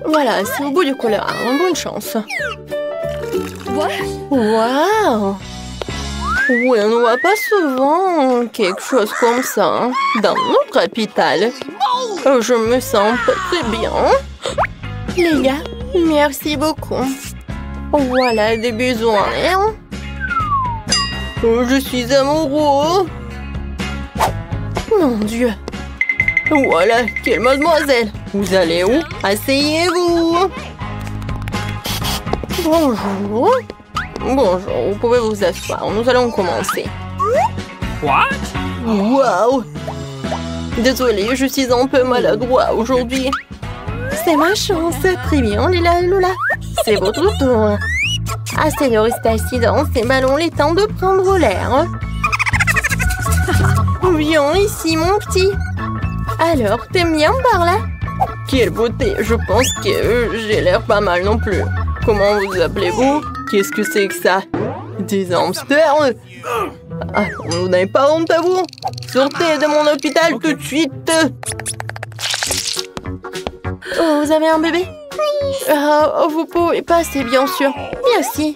Voilà, c'est au bout du couloir. Bonne chance. Waouh! Oui, on ne voit pas souvent quelque chose comme ça hein, dans notre hôpital. Je me sens pas très bien. Les gars, merci beaucoup. Voilà des besoins. Hein? Je suis amoureux. Mon Dieu. Voilà, quelle mademoiselle. Vous allez où? Asseyez-vous. Bonjour. Bonjour, vous pouvez vous asseoir. Nous allons commencer. What? Waouh! Désolée, je suis un peu maladroit aujourd'hui. C'est ma chance. Très bien, Lila et Lola. C'est votre tour. Assez de rester assis dans ces ballons, les temps de prendre l'air. Viens ici, mon petit. Alors, t'aimes bien par là? Quelle beauté! Je pense que j'ai l'air pas mal non plus. Comment vous appelez-vous? Qu'est-ce que c'est que ça? Des hamsters? Ah, vous n'avez pas honte à vous? Sortez de mon hôpital tout de suite! Oh, vous avez un bébé? Vous pouvez passer, bien sûr. Merci.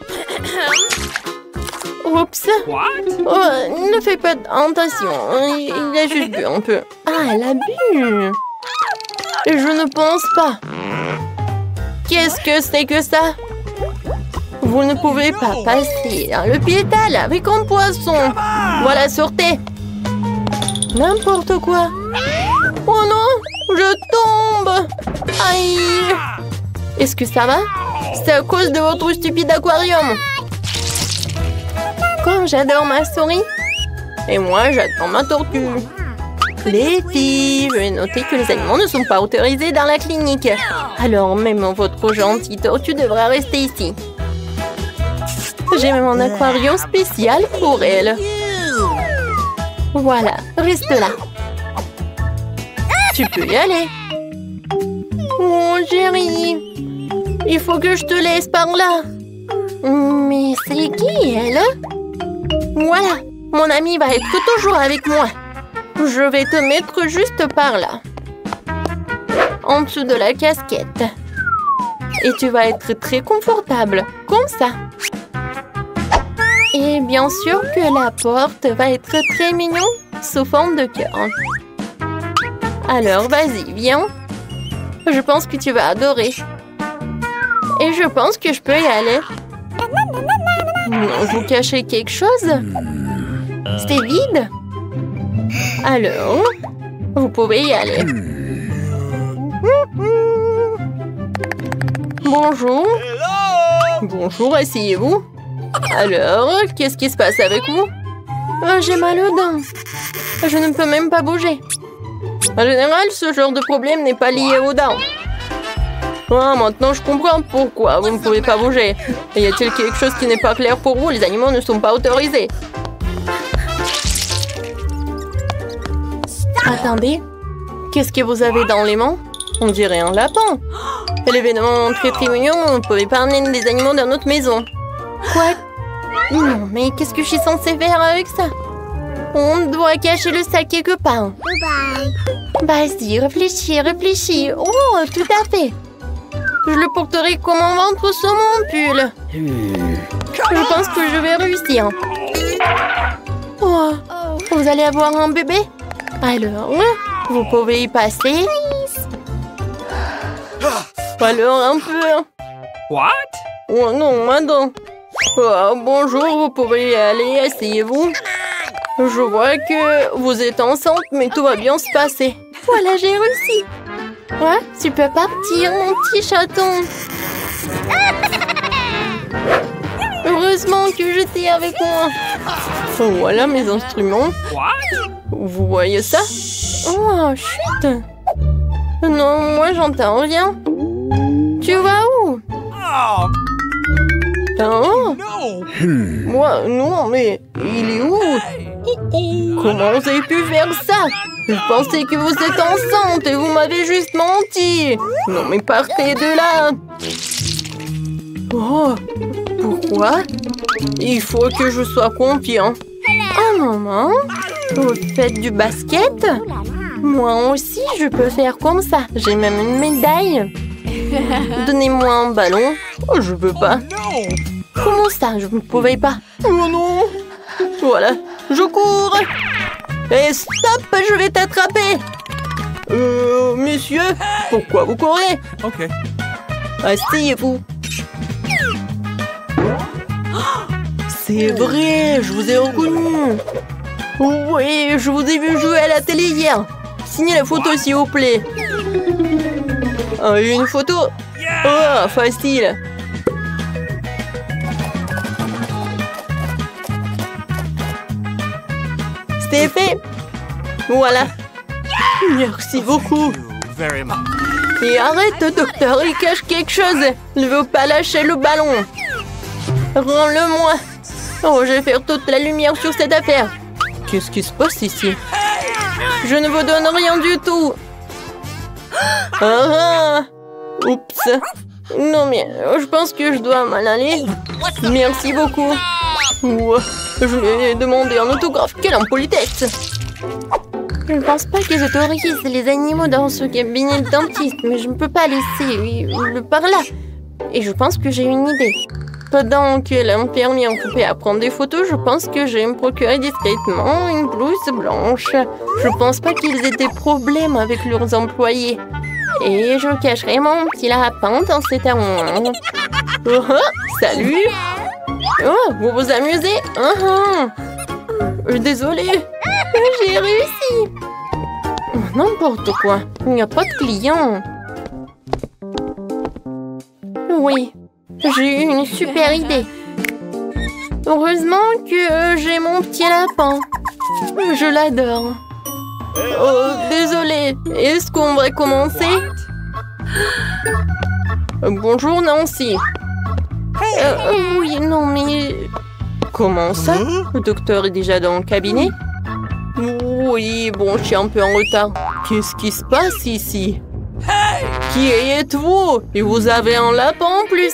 Oups. Oh, ne fais pas attention. Il a juste bu un peu. Ah, elle a bu. Je ne pense pas. Qu'est-ce que c'est que ça? Vous ne pouvez pas passer dans l'hôpital avec un poisson. Voilà, sortez. N'importe quoi. Oh non, je tombe. Aïe. Est-ce que ça va? C'est à cause de votre stupide aquarium. Comme j'adore ma souris. Et moi, j'attends ma tortue. Les filles, je vais noter que les animaux ne sont pas autorisés dans la clinique. Alors, même votre gentille tortue devra rester ici. J'ai même un aquarium spécial pour elle. Voilà, reste là. Tu peux y aller. Oh, chérie. Il faut que je te laisse par là. Mais c'est qui, elle? Voilà, mon ami va être toujours avec moi. Je vais te mettre juste par là. En dessous de la casquette. Et tu vas être très confortable, comme ça. Et bien sûr que la porte va être très mignon, sous forme de cœur. Alors, vas-y, viens. Je pense que tu vas adorer. Et je pense que je peux y aller. Vous cachez quelque chose? C'est vide? Alors, vous pouvez y aller. Bonjour. Bonjour, asseyez-vous. Alors, qu'est-ce qui se passe avec vous? J'ai mal aux dents. Je ne peux même pas bouger. En général, ce genre de problème n'est pas lié aux dents. Ah, maintenant je comprends pourquoi vous ne pouvez pas bouger. Y a-t-il quelque chose qui n'est pas clair pour vous? Les animaux ne sont pas autorisés. Attendez, qu'est-ce que vous avez dans les mains? On dirait un lapin. L'événement très très mignon, on ne pouvait pas amener des animaux dans notre maison. Quoi? Non, mais qu'est-ce que je suis censée faire avec ça? On doit cacher le sac quelque part. Vas-y, réfléchis, réfléchis. Oh, tout à fait. Je le porterai comme un ventre sur mon pull. Je pense que je vais réussir. Oh, vous allez avoir un bébé? Alors, vous pouvez y passer. Alors, un peu. What? Oh non, madame. Oh, bonjour, vous pouvez y aller, asseyez-vous. Je vois que vous êtes enceinte, mais tout va bien se passer. Voilà, j'ai réussi. Ouais, tu peux partir, mon petit chaton. Heureusement que j'étais avec moi. Voilà mes instruments. Vous voyez ça? Oh, chut. Non, moi j'entends rien. Tu vas où? Hein? Moi, non, mais il est où? Comment vous avez pu faire ça? Je pensais que vous êtes enceinte et vous m'avez juste menti. Non, mais partez de là. Oh, pourquoi? Il faut que je sois confiant. Oh, maman, vous faites du basket? Moi aussi, je peux faire comme ça. J'ai même une médaille. Donnez-moi un ballon. Oh, je veux pas. Comment ça, je ne pouvais pas? Oh non. Voilà, je cours. Et stop, je vais t'attraper. Monsieur, pourquoi vous courez? Ok. Asseyez-vous. C'est vrai, je vous ai reconnu. Oui, je vous ai vu jouer à la télé hier. Signez la photo, s'il vous plaît. Une photo? Oh, facile. C'est fait. Voilà. Merci beaucoup. Very much. Et arrête, docteur, il cache quelque chose. Ne veut pas lâcher le ballon. Rends-le-moi. Oh, je vais faire toute la lumière sur cette affaire. Qu'est-ce qui se passe ici? Je ne vous donne rien du tout. Oups. Non, mais je pense que je dois m'en aller. Merci beaucoup. Ouah, je lui ai demandé un autographe. Quelle impolitesse. Je ne pense pas qu'ils autorisent les animaux dans ce cabinet de dentiste, mais je ne peux pas laisser par là. Et je pense que j'ai une idée. Pendant que l'infirmière occupée à prendre des photos, je pense que je vais me procurer discrètement une blouse blanche. Je pense pas qu'ils aient des problèmes avec leurs employés. Et je cacherai mon petit lapin dans cet armoire. Oh, salut! Oh, vous vous amusez? Désolée, j'ai réussi. N'importe quoi, il n'y a pas de clients. Oui, j'ai eu une super idée. Heureusement que j'ai mon petit lapin. Je l'adore. Oh, désolée, est-ce qu'on va commencer? Bonjour Nancy. Oui, non, mais... Comment ça? Le docteur est déjà dans le cabinet? Oui, bon, je suis un peu en retard. Qu'est-ce qui se passe ici? Qui êtes-vous? Et vous avez un lapin en plus?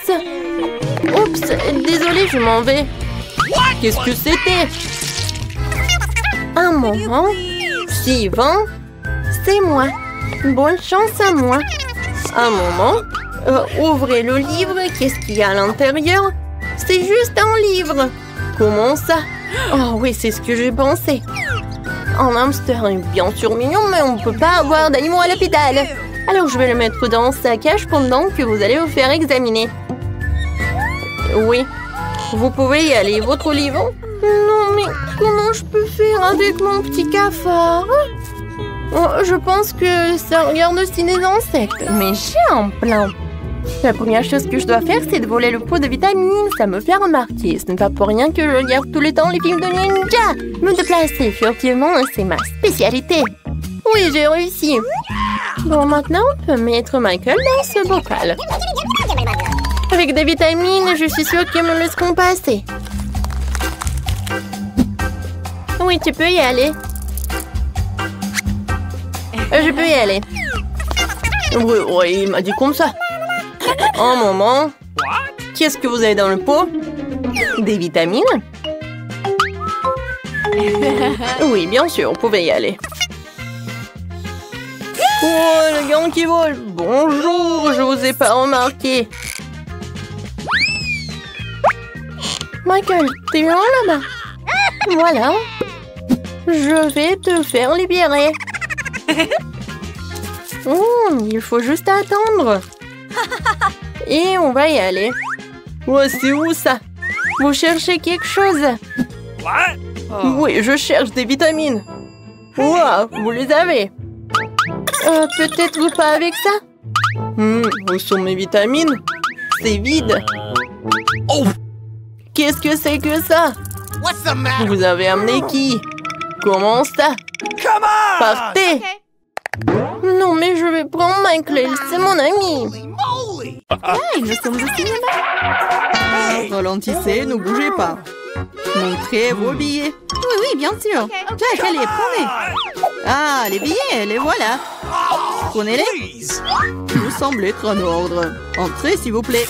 Oups, désolé, je m'en vais. Qu'est-ce que c'était? Un moment. Sylvain, c'est moi. Bonne chance à moi. Un moment. Ouvrez le livre. Qu'est-ce qu'il y a à l'intérieur? C'est juste un livre. Comment ça? Oh oui, c'est ce que j'ai pensé. Un hamster est bien sûr mignon, mais on ne peut pas avoir d'animaux à l'hôpital. Alors je vais le mettre dans sa cage pendant que vous allez vous faire examiner. Oui, vous pouvez y aller. Votre livre? Non, mais comment je peux faire avec mon petit cafard? Oh, je pense que ça regarde aussi les insectes. Mais j'ai un plan. La première chose que je dois faire, c'est de voler le pot de vitamines. Ça me fait remarquer. Ce n'est pas pour rien que je regarde tout le temps les films de ninja. Me déplacer furtivement, c'est ma spécialité. Oui, j'ai réussi. Bon, maintenant, on peut mettre Michael dans ce bocal. Avec des vitamines, je suis sûre qu'ils me laisseront passer. Oui, tu peux y aller. Je peux y aller. Oui, il m'a dit comme ça. Un moment. Qu'est-ce que vous avez dans le pot? Des vitamines? Oui, bien sûr, vous pouvez y aller. Oh, le gant qui vole. Bonjour, je vous ai pas remarqué. Michael, t'es loin là-bas? Voilà. Je vais te faire libérer. Il faut juste attendre. Et on va y aller. Ouais, c'est où ça? Vous cherchez quelque chose? Oui, je cherche des vitamines. Wow, vous les avez. Peut-être pas avec ça? Où sont mes vitamines? C'est vide. Oh! Qu'est-ce que c'est que ça? Vous avez amené qui? Comment ça? Partez! Okay. Non, mais je vais prendre Michael, c'est mon ami. Hey, nous sommes au cinéma. Ralentissez, ne bougez pas. Montrez vos billets. Oui, bien sûr. Tiens, allez, prenez. Ah, les billets, les voilà. Prenez-les. Vous semblez être en ordre. Entrez, s'il vous plaît.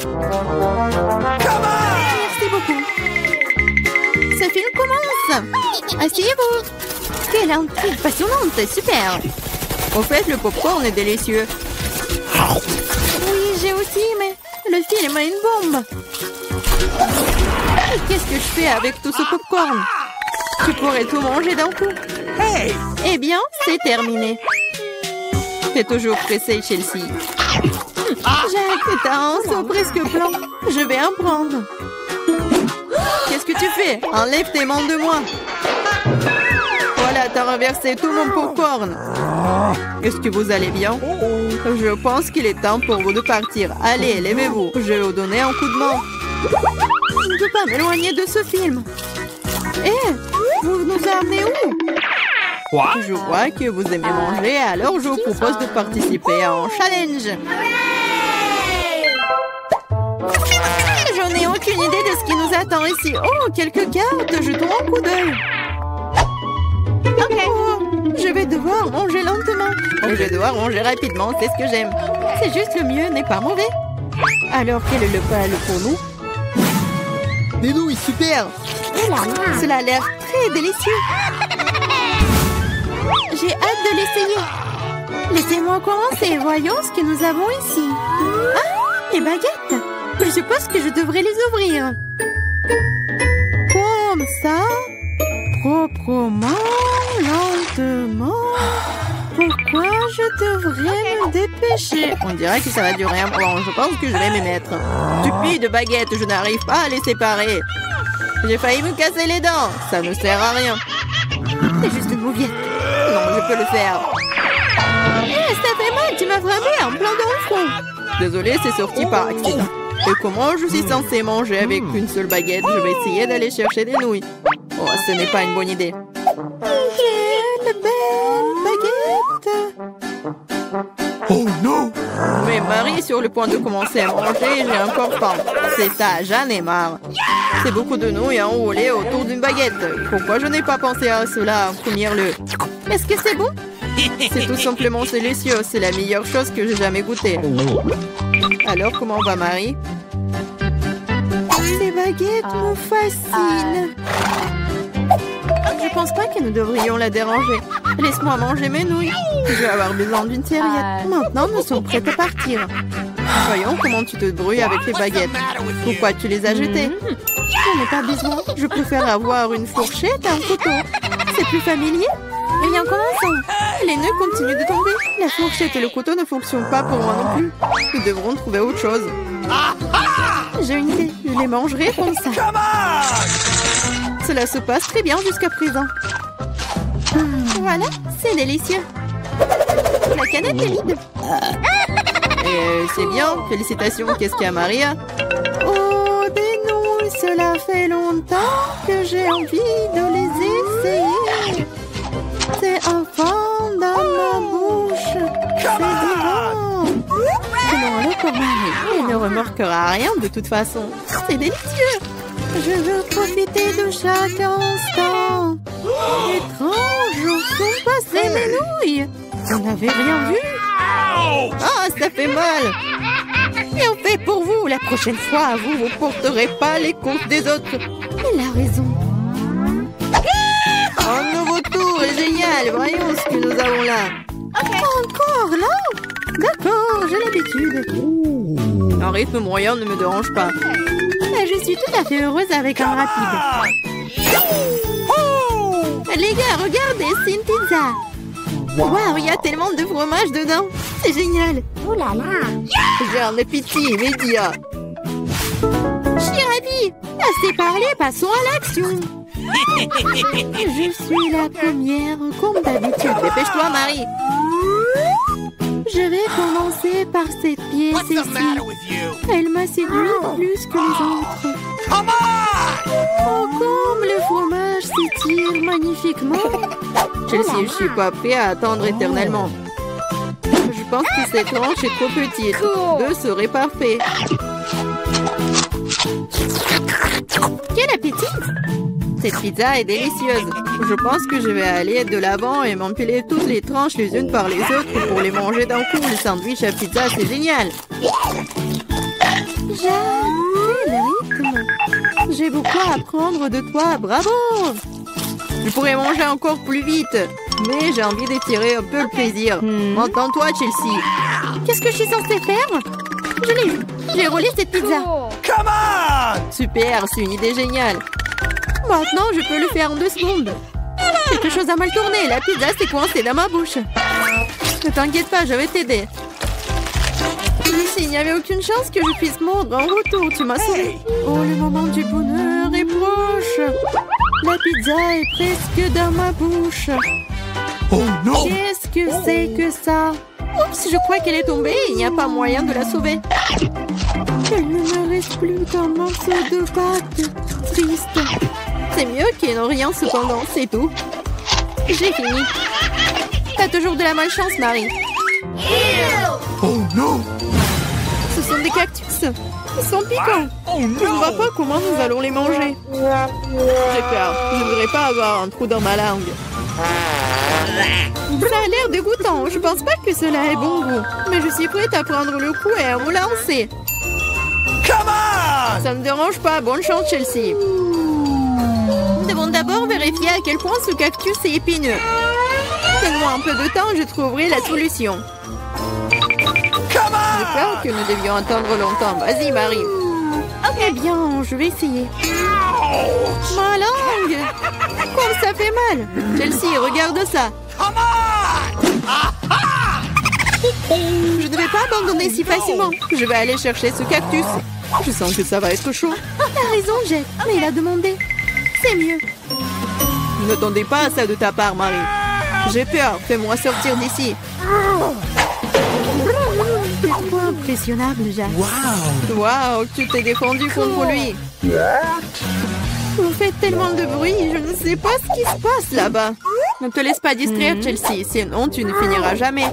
Merci beaucoup. Ce film commence. Asseyez-vous. Quelle intrigue passionnante, super. Au fait, le popcorn est délicieux. Oui, j'ai aussi Le film a une bombe. Qu'est-ce que je fais avec tout ce popcorn? Tu pourrais tout manger d'un coup. Eh bien, c'est terminé. T'es toujours pressée, Chelsea. Jack, t'as un seau presque plein. Je vais en prendre. Qu'est-ce que tu fais? Enlève tes mains de moi. Voilà, t'as renversé tout mon popcorn. Est-ce que vous allez bien? Je pense qu'il est temps pour vous de partir. Allez, levez-vous. Je vais vous donner un coup de main. Je ne peux pas m'éloigner de ce film. Vous nous amenez où? Quoi? Je vois que vous aimez manger, alors je vous propose de participer à un challenge. Je n'ai aucune idée de ce qui nous attend ici. Oh, quelques cartes, jetons un coup d'œil. Oh, je vais devoir manger lentement. Je vais devoir manger rapidement, c'est ce que j'aime. C'est juste le mieux, n'est pas mauvais. Alors, quel est le plat pour nous? Des nouilles, super! Cela a l'air très délicieux. J'ai hâte de l'essayer. Laissez-moi commencer. Voyons ce que nous avons ici. Ah, les baguettes. Je suppose que je devrais les ouvrir. Comme ça. Proprement, lentement. Pourquoi je devrais me dépêcher? On dirait que ça va durer un moment. Je pense que je vais m'y mettre. Stupide baguette, je n'arrive pas à les séparer. J'ai failli me casser les dents. Ça ne sert à rien. C'est juste une mouillette. Non, je peux le faire. Ça fait mal, tu m'as frappé en plein dans le front. Désolée, c'est sorti par accident. Et comment je suis censée manger avec une seule baguette? Je vais essayer d'aller chercher des nouilles. Oh, ce n'est pas une bonne idée. Quelle belle baguette! Oh non! Mais Marie est sur le point de commencer à manger et j'ai encore faim. C'est ça, j'en ai marre. C'est beaucoup de nouilles enroulées autour d'une baguette. Pourquoi je n'ai pas pensé à cela en premier lieu? Est-ce que c'est bon? C'est tout simplement délicieux. C'est la meilleure chose que j'ai jamais goûtée. Alors, comment va Marie? Ces baguettes me fascinent. Je pense pas que nous devrions la déranger. Laisse-moi manger mes nouilles. Je vais avoir besoin d'une serviette. Maintenant, nous sommes prêts à partir. Voyons comment tu te débrouilles avec les baguettes. Pourquoi tu les as jetées? Je n'ai pas besoin. Je préfère avoir une fourchette et un couteau. C'est plus familier. Eh bien, commençons. Les nœuds continuent de tomber. La fourchette et le couteau ne fonctionnent pas pour moi non plus. Nous devrons trouver autre chose. J'ai une idée. Je les mangerai comme ça. Cela se passe très bien jusqu'à présent. Voilà, c'est délicieux. La canette est vide. C'est bien. Félicitations. Qu'est-ce qu'il y a, Maria? Oh, des nouilles. Cela fait longtemps que j'ai envie de les essayer. C'est un fond dans ma bouche. C'est divin. Comment le Marie? Elle ne remarquera rien de toute façon. C'est délicieux. Je veux profiter de chaque instant. Étrange, où sont passées mes nouilles? Vous n'avez rien vu? Ah, ça fait mal. Bien fait pour vous. La prochaine fois, vous ne porterez pas les comptes des autres. Elle a raison. Un nouveau tour est génial. Voyons ce que nous avons là. Encore là? D'accord, j'ai l'habitude. Un rythme moyen ne me dérange pas. Je suis tout à fait heureuse avec un rapide. Les gars, regardez, c'est une pizza. Waouh, il y a tellement de fromage dedans. C'est génial. Oh là là. J'ai un appétit immédiat. Je suis ravie. Assez parlé, passons à l'action. Je suis la première, comme d'habitude. Dépêche-toi, Marie. Je vais commencer par cette pièce ici. Elle m'a séduit plus que les autres. Oh, comme le fromage s'étire magnifiquement. Chelsea, je suis pas prêt à attendre éternellement. Je pense que cette tranche est trop petite. Deux serait parfait. Quel appétit! Cette pizza est délicieuse. Je pense que je vais aller de l'avant et m'empiler toutes les tranches les unes par les autres pour les manger d'un coup. Le sandwich à pizza, c'est génial. J'adore le rythme. J'ai beaucoup à apprendre de toi. Bravo! Je pourrais manger encore plus vite, mais j'ai envie d'étirer un peu le plaisir. Entends-toi, Chelsea. Qu'est-ce que je suis censée faire? Je l'ai eu. J'ai roulé cette pizza. Come on! Super, c'est une idée géniale. Maintenant, je peux le faire en 2 secondes. Quelque chose a mal tourné. La pizza s'est coincée dans ma bouche. Ne t'inquiète pas, je vais t'aider. Ici, il n'y avait aucune chance que je puisse mordre en retour. Tu m'as sauvé. Oh, le moment du bonheur est proche. La pizza est presque dans ma bouche. Oh non! Qu'est-ce que c'est que ça? Oups, je crois qu'elle est tombée. Il n'y a pas moyen de la sauver. Il ne me reste plus qu'un morceau de pâte. Triste. C'est mieux qu'il n'en rien cependant, c'est tout. J'ai fini. T'as toujours de la malchance, Marie. Oh non! Ce sont des cactus. Ils sont piquants. Oh Je ne vois pas comment nous allons les manger. J'ai peur. Je ne voudrais pas avoir un trou dans ma langue. Ça a l'air dégoûtant. Je pense pas que cela ait bon goût. Mais je suis prête à prendre le coup et à me lancer. Come on! Ça ne me dérange pas. Bonne chance, Chelsea. Nous devons d'abord vérifier à quel point ce cactus est épineux. Donne-moi un peu de temps, je trouverai la solution. Come J'ai on! peur que nous devions attendre longtemps. Vas-y, Marie. Eh bien, je vais essayer. Ma langue! Comme ça fait mal! Chelsea, regarde ça! Come on! Je ne vais pas abandonner si facilement. Je vais aller chercher ce cactus. Je sens que ça va être chaud. T'as raison, Jet. Mais il a demandé. C'est mieux. Ne t'attendais pas à ça de ta part, Marie. J'ai peur. Fais-moi sortir d'ici. C'est trop impressionnable, Jack. Waouh, tu t'es défendu contre lui. Vous faites tellement de bruit, je ne sais pas ce qui se passe là-bas. Ne te laisse pas distraire, Chelsea, sinon tu ne finiras jamais.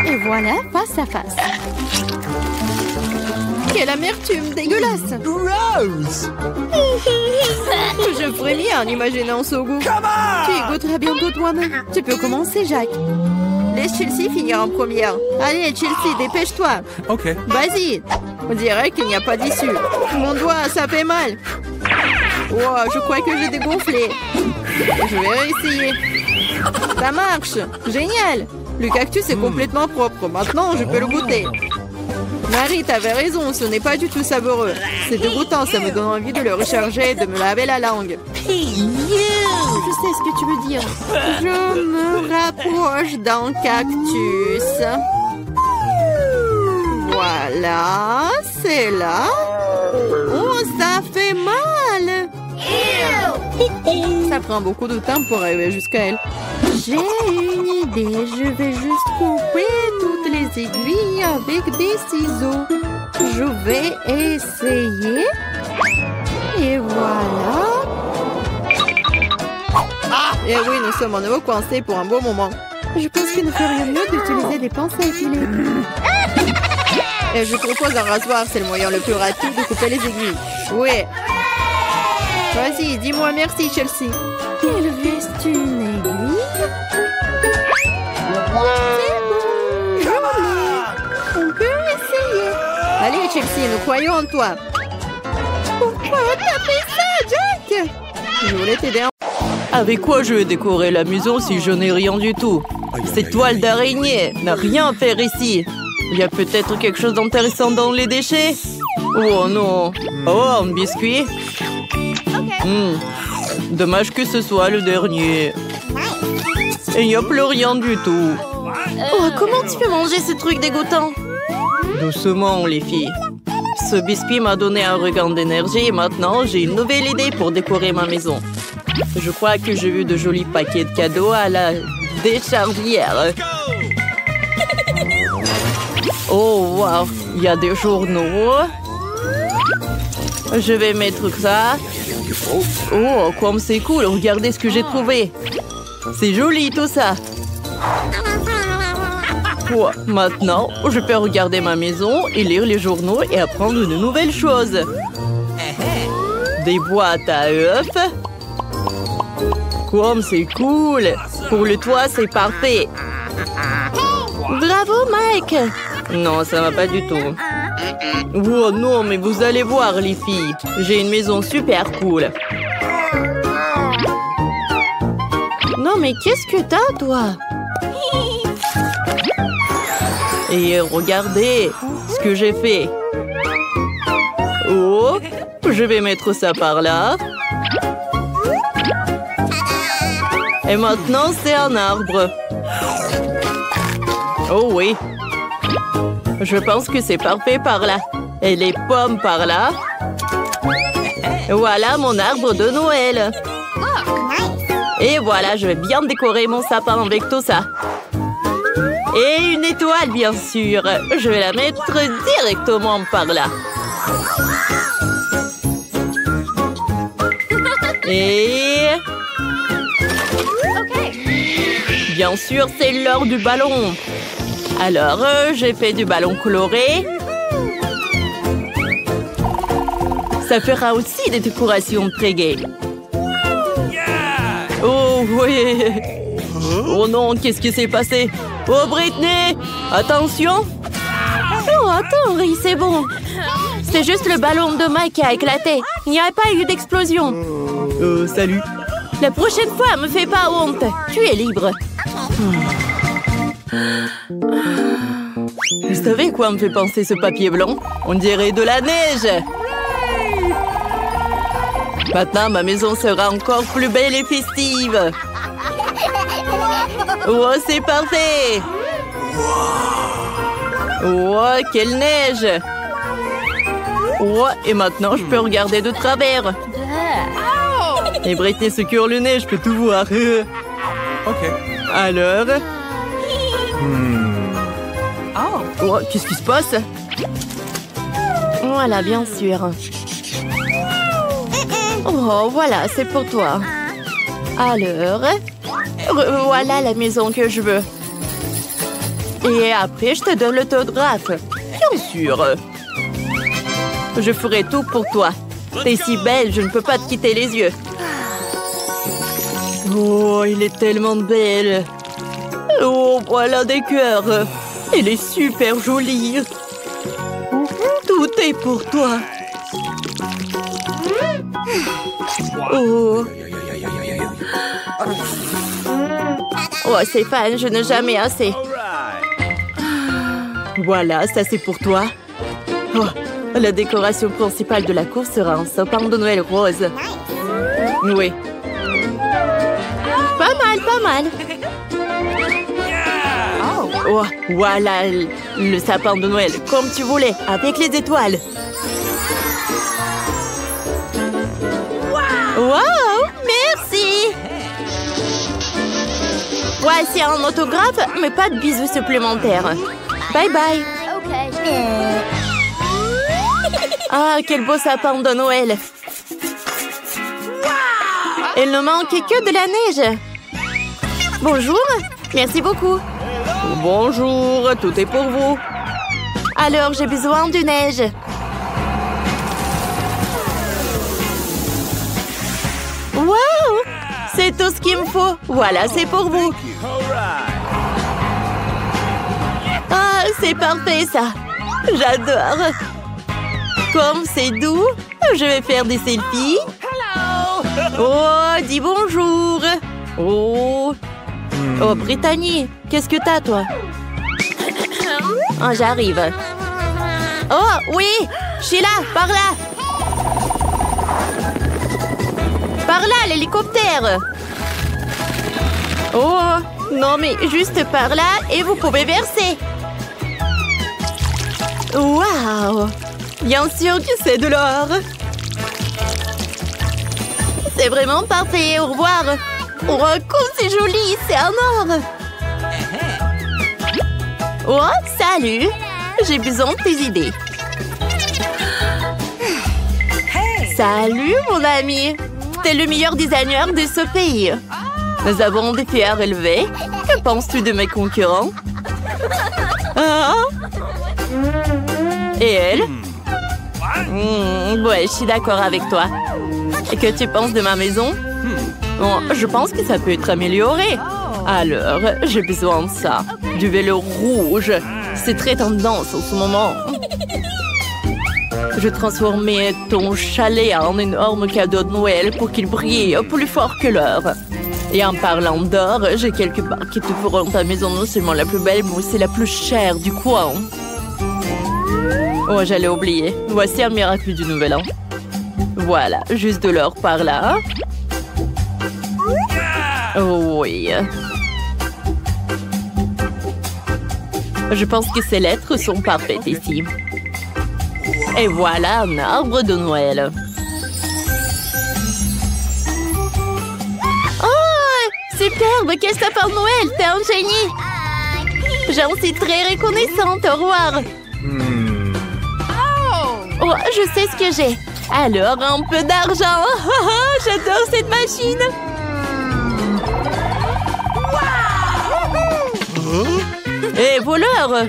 Et voilà, face à face. Quelle amertume dégueulasse. Gross! Je frémis en imaginant ce goût. Come on! Tu y goûteras bientôt toi-même. Tu peux commencer, Jack. Laisse Chelsea finir en première. Allez, Chelsea, dépêche-toi. OK. Vas-y. On dirait qu'il n'y a pas d'issue. Mon doigt, ça fait mal. Wow, je crois que j'ai dégonflé. Je vais réessayer. Ça marche. Génial. Le cactus est complètement propre. Maintenant, je peux le goûter. Marie, t'avais raison. Ce n'est pas du tout savoureux. C'est dégoûtant. Ça me donne envie de le recharger et de me laver la langue. Je sais ce que tu veux dire. Je me rapproche d'un cactus. Voilà, c'est là. Oh, ça fait mal. Ça prend beaucoup de temps pour arriver jusqu'à elle. J'ai une idée. Je vais juste couper toutes les aiguilles avec des ciseaux. Je vais essayer. Et voilà. Et oui, nous sommes à nouveau coincés pour un beau moment. Je pense qu'il ne ferait mieux d'utiliser des pinces à épiler. Et je propose un rasoir, c'est le moyen le plus rapide de couper les aiguilles. Oui. Vas-y, dis-moi merci, Chelsea. Il reste une aiguille. C'est bon, je l'ai. On peut essayer. Allez, Chelsea, nous croyons en toi. Pourquoi t'as fait ça, Jack? Je voulais t'aider. Avec quoi je vais décorer la maison si je n'ai rien du tout? Cette toile d'araignée n'a rien à faire ici. Il y a peut-être quelque chose d'intéressant dans les déchets? Oh non. Oh, un biscuit? Dommage que ce soit le dernier. Et il n'y a plus rien du tout. Oh, comment tu peux manger ce truc dégoûtant? Doucement, les filles. Ce biscuit m'a donné un regain d'énergie et maintenant j'ai une nouvelle idée pour décorer ma maison. Je crois que j'ai vu de jolis paquets de cadeaux à la décharnière. Oh, wow, il y a des journaux. Je vais mettre ça. Oh, comme c'est cool, regardez ce que j'ai trouvé. C'est joli tout ça. Oh, maintenant, je peux regarder ma maison et lire les journaux et apprendre de nouvelles choses. Des boîtes à œufs. Comme c'est cool. Pour le toit, c'est parfait. Bravo, Mike! Non, ça va pas du tout. Oh non, mais vous allez voir, les filles. J'ai une maison super cool. Non, mais qu'est-ce que t'as, toi? Et regardez, Qu'est-ce que j'ai fait? Oh, je vais mettre ça par là. Et maintenant, c'est un arbre. Oh oui. Je pense que c'est parfait par là. Et les pommes par là. Voilà mon arbre de Noël. Et voilà, je vais bien décorer mon sapin avec tout ça. Et une étoile, bien sûr. Je vais la mettre directement par là. Et... bien sûr, c'est l'heure du ballon. Alors, j'ai fait du ballon coloré. Ça fera aussi des décorations très gaies. Oh, oui. Oh non, qu'est-ce qui s'est passé? Oh, Britney, attention. Oh, attends, Ri, c'est bon. C'est juste le ballon de Mike qui a éclaté. Il n'y a pas eu d'explosion. Salut. La prochaine fois, me fais pas honte. Tu es libre. Vous savez quoi me fait penser ce papier blanc? On dirait de la neige. Maintenant, ma maison sera encore plus belle et festive. Oh, c'est parfait. Oh, quelle neige. Oh, et maintenant, je peux regarder de travers. Et Britney secoue le nez, je peux tout voir. Ok. Alors... oh, qu'est-ce qui se passe? Voilà, bien sûr. Oh, voilà, c'est pour toi. Alors, voilà la maison que je veux. Et après, je te donne l'autographe. Bien sûr. Je ferai tout pour toi. T'es si belle, je ne peux pas te quitter les yeux. Oh, il est tellement belle. Oh, voilà des cœurs. Elle est super jolie. Tout est pour toi. Oh. Oh, Stéphane, je n'ai jamais assez. Voilà, ça c'est pour toi. Oh, la décoration principale de la cour sera un sapin de Noël rose. Oui. Pas mal, pas mal. Oh, voilà le sapin de Noël, comme tu voulais, avec les étoiles. Wow, merci. Voici un autographe, mais pas de bisous supplémentaires. Bye bye. Ah, quel beau sapin de Noël. Il ne manque que de la neige. Bonjour, merci beaucoup. Bonjour, tout est pour vous. Alors, j'ai besoin de neige. Wow, c'est tout ce qu'il me faut. Voilà, c'est pour vous. Ah, c'est parfait ça. J'adore. Comme c'est doux, je vais faire des selfies. Oh, dis bonjour. Oh, oh, Brittany, qu'est-ce que t'as, toi? Oh, j'arrive. Oh, oui, Sheila, par là. Par là, l'hélicoptère. Oh, non, mais juste par là et vous pouvez verser. Waouh. Bien sûr que c'est de l'or. C'est vraiment parfait, au revoir. Oh, comme c'est joli, c'est un or. Oh, salut. J'ai besoin de tes idées. Salut, mon ami. T'es le meilleur designer de ce pays. Nous avons des PR élevés. Que penses-tu de mes concurrents? Ah? Et elle? Ouais, je suis d'accord avec toi. Et que tu penses de ma maison? Bon, je pense que ça peut être amélioré. Alors, j'ai besoin de ça. Du vélo rouge. C'est très tendance en ce moment. Je transformais ton chalet en un énorme cadeau de Noël pour qu'il brille plus fort que l'or. Et en parlant d'or, j'ai quelques barres qui te feront ta maison non seulement la plus belle, mais aussi la plus chère du coin. Oh, j'allais oublier. Voici un miracle du Nouvel An. Voilà, juste de l'or par là. Oh oui. Je pense que ces lettres sont parfaites ici. Et voilà un arbre de Noël. Oh, superbe! Qu'est-ce que ça pour Noël? T'es un génie! J'en suis très reconnaissante. Au revoir. Oh, je sais ce que j'ai. Alors, un peu d'argent. J'adore cette machine. Hé, voleur!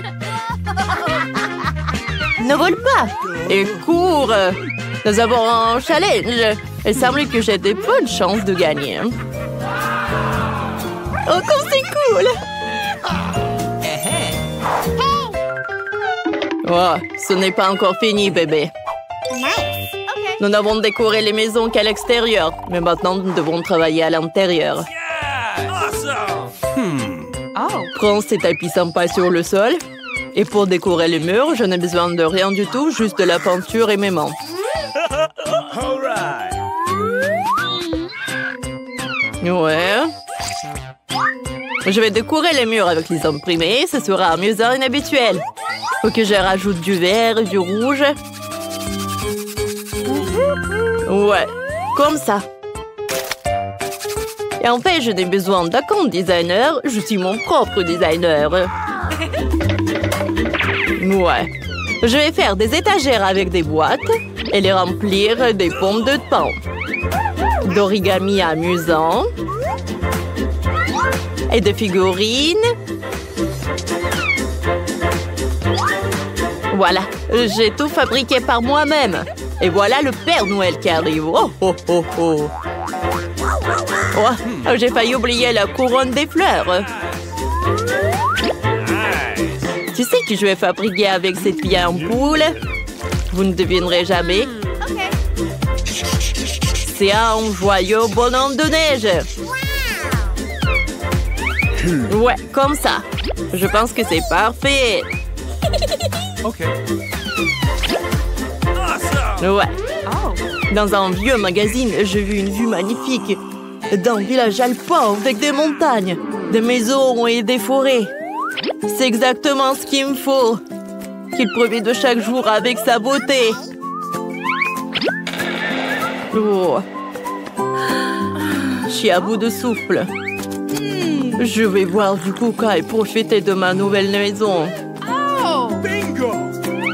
Ne vole pas! Et cours! Nous avons un challenge. Il semble que j'ai de bonnes chances de gagner. Oh, comme c'est cool! Oh, ce n'est pas encore fini, bébé. Nous n'avons décoré les maisons qu'à l'extérieur, mais maintenant nous devons travailler à l'intérieur. Prends ces tapis sympas sur le sol. Et pour décorer les murs, je n'ai besoin de rien du tout, juste de la peinture et mes mains. Ouais. Je vais décorer les murs avec les imprimés, ce sera amusant et inhabituel. Faut que je rajoute du vert et du rouge. Ouais, comme ça. Et en fait, je n'ai besoin d'aucun designer, je suis mon propre designer. Ouais. Je vais faire des étagères avec des boîtes et les remplir des pommes de pain. D'origami amusant. Et de figurines. Voilà, j'ai tout fabriqué par moi-même. Et voilà le Père Noël qui arrive. Oh, oh, oh, oh. Oh, j'ai failli oublier la couronne des fleurs. Tu sais que je vais fabriquer avec cette vieille ampoule? Vous ne devinerez jamais. C'est un joyeux bonhomme de neige. Ouais, comme ça. Je pense que c'est parfait. OK. Ouais. Dans un vieux magazine, j'ai vu une vue magnifique d'un village alpin avec des montagnes, des maisons et des forêts. C'est exactement ce qu'il me faut. Qu'il profite de chaque jour avec sa beauté. Oh. Je suis à bout de souffle. Je vais boire du coca et profiter de ma nouvelle maison. Bingo!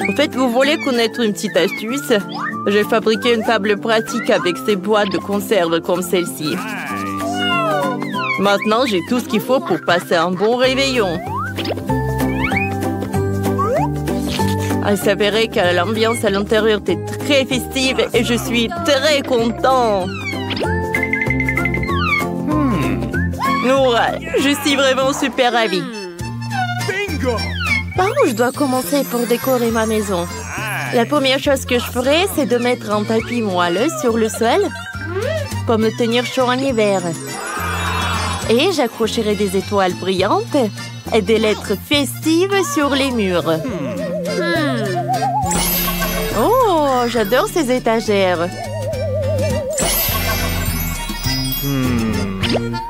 En fait, vous voulez connaître une petite astuce? J'ai fabriqué une table pratique avec ces boîtes de conserve comme celle-ci. Maintenant, j'ai tout ce qu'il faut pour passer un bon réveillon. Il s'avérait que l'ambiance à l'intérieur était très festive et je suis très content. Ouais, je suis vraiment super ravie. Bingo! Par où je dois commencer pour décorer ma maison? La première chose que je ferai, c'est de mettre un tapis moelleux sur le sol pour me tenir chaud en hiver. Et j'accrocherai des étoiles brillantes et des lettres festives sur les murs. Oh, j'adore ces étagères.